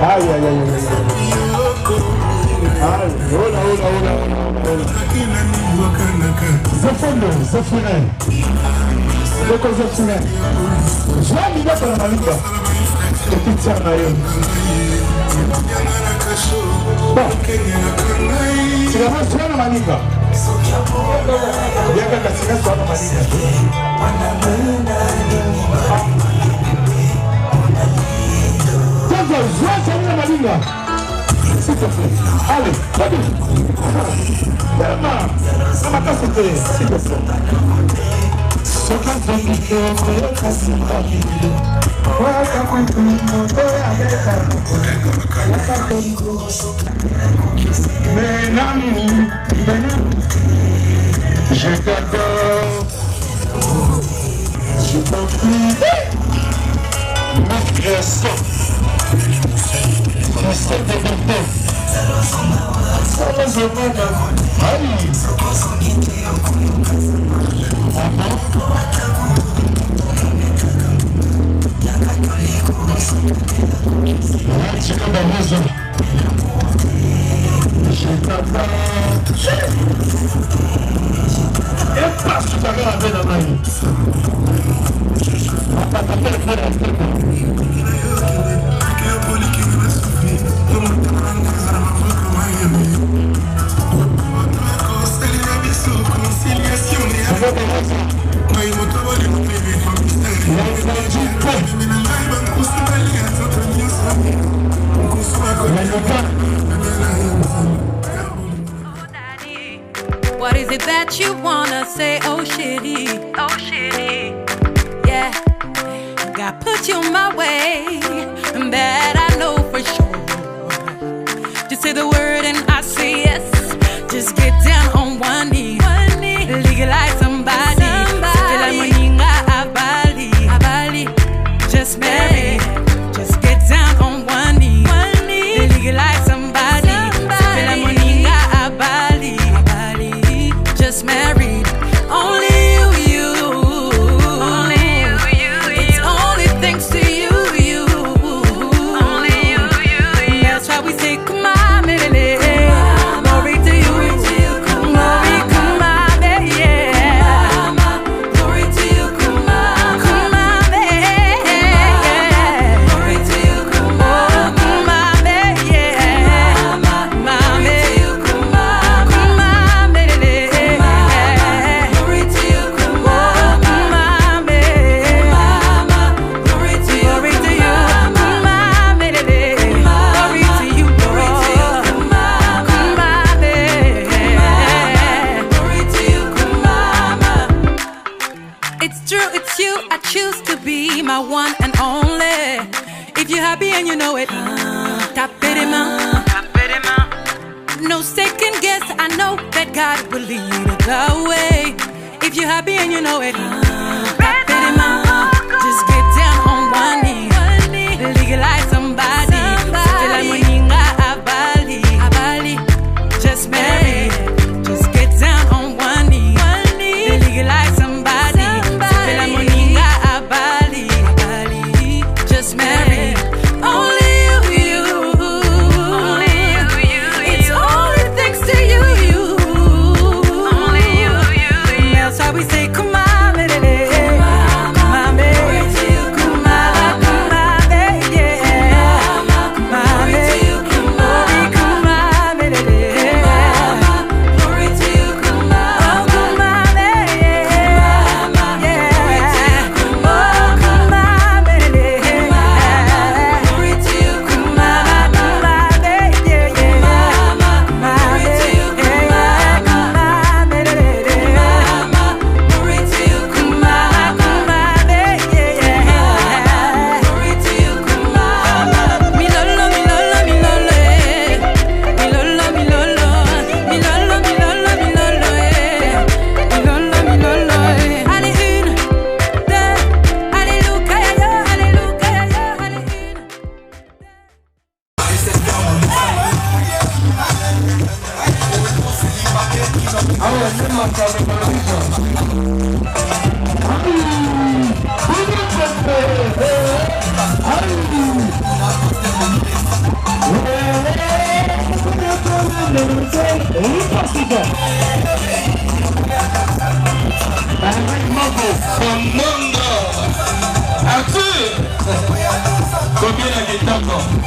Aïe, aïe, aïe, aïe. Zefondo, Zefune. Doko Zefune. Joa mi doko na malinga. Epitia na yo. Bon. Sigama soa na malinga. Biaka kasika soa na malinga. Joa soa na malinga. S'il te plaît. Allez, vas-y. Tellement. Ça m'a cassé, s'il te plaît. Je t'adore. Je t'en prie. Ma création. Christelle de Bébé. What is it that you wanna say? Oh shitty, oh shitty. Yeah, God put you my way, and that I know for sure. Just say the word and I say yes. Just get down on one knee, legalize somebody. Just marry. Just get down on one knee, legalize somebody. Just married. Only you. Only you. It's only thanks to you. Only you. That's why we say, come on, baby. Glory to you. Glory, come on, baby. Glory to you, come on, baby. Glory to you, come on, baby. My one and only. If you're happy and you know it, tap it in my. No second guess, I know that God will lead it the way. If you're happy and you know it, tap it in my. Just get down on one knee, legalize somebody. Just marry. Just get down on one knee, legalize somebody. Just marry. Only you. Only you. It's only thanks to you. Only you. That's why we say, come on, baby. Bombongo. Arthur. Combien la guitare?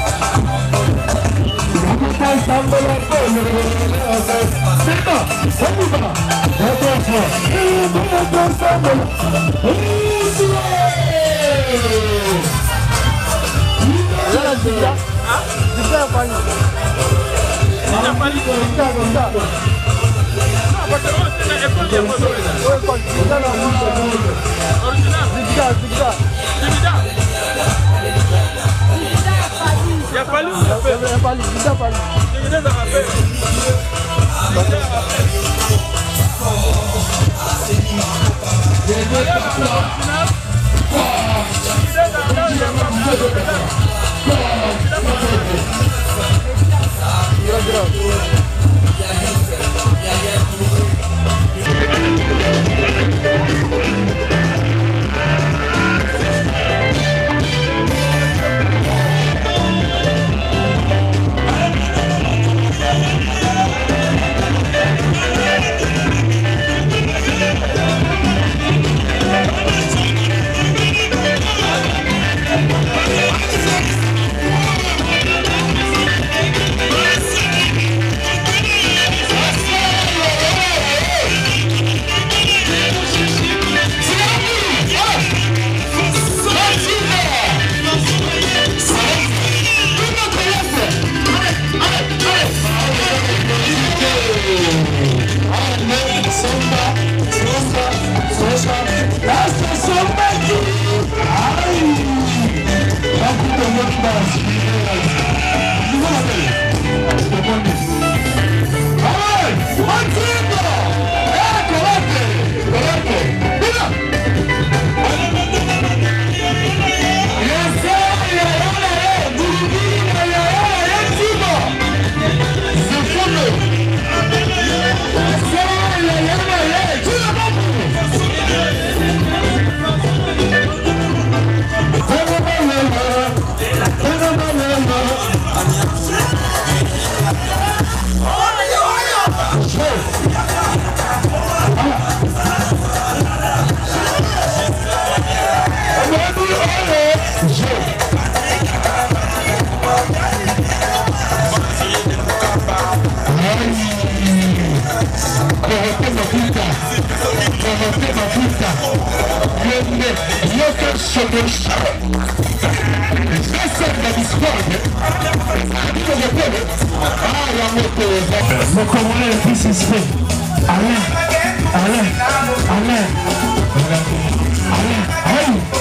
Le Congolais est plus suspect. Allez, allez, allez. Allez, allez.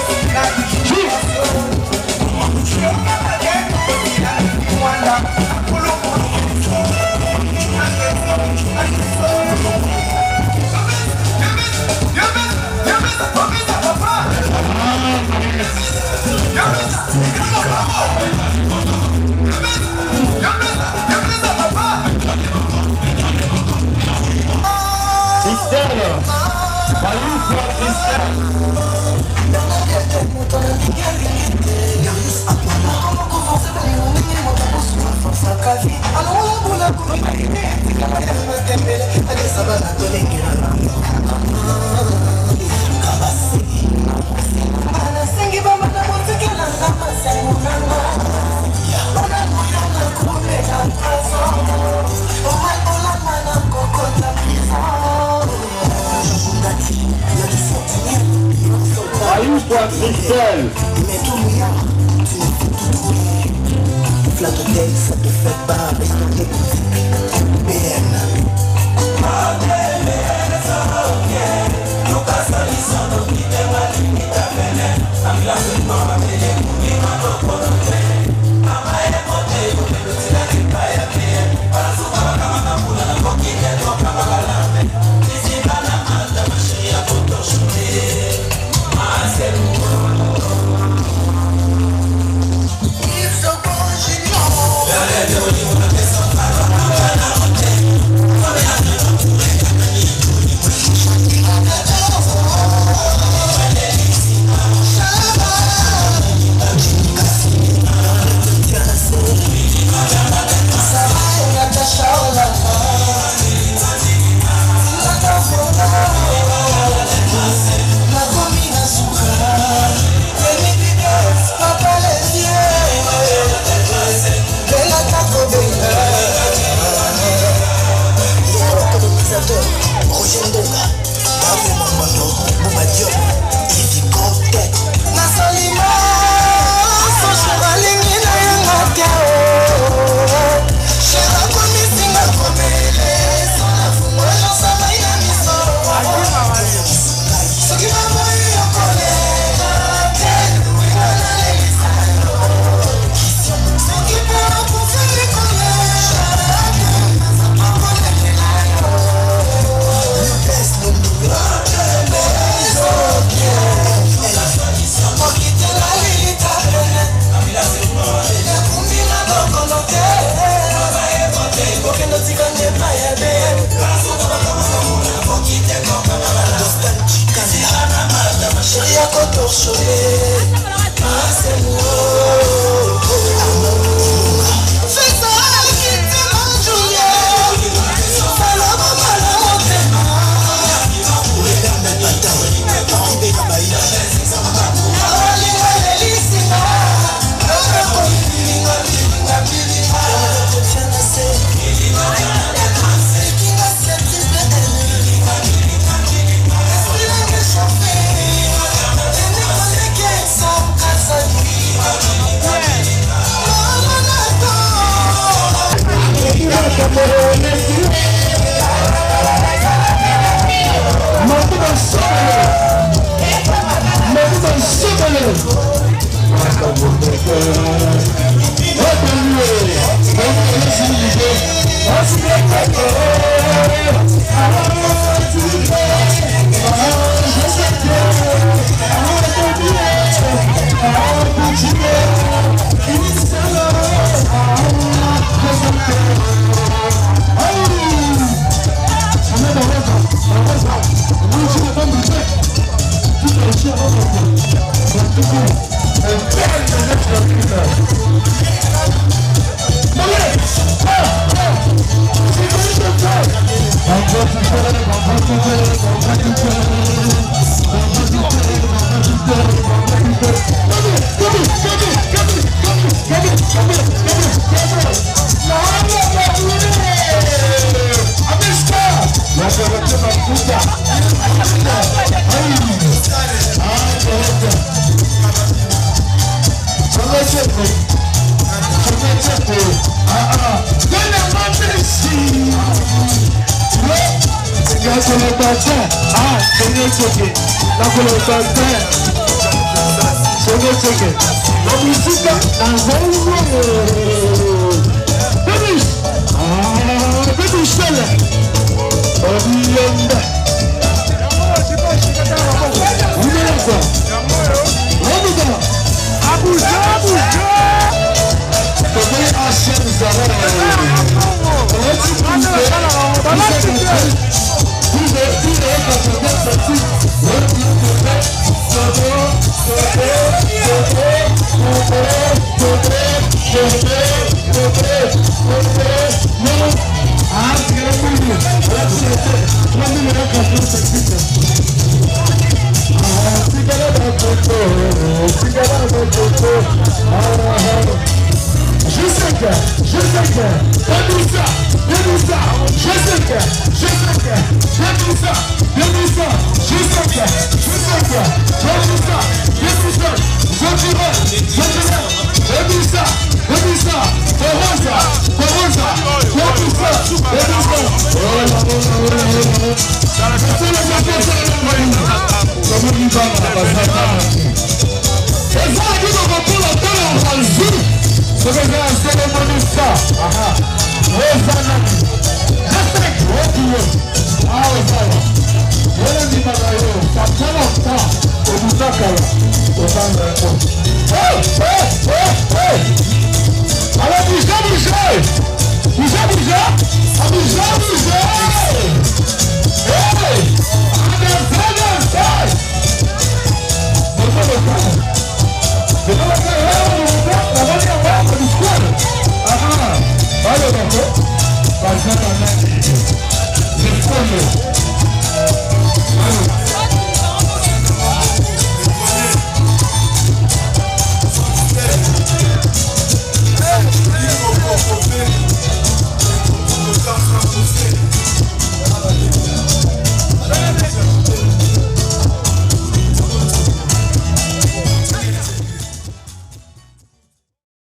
Christelle. Flatodel, ça te fait pas rester BN. Hey!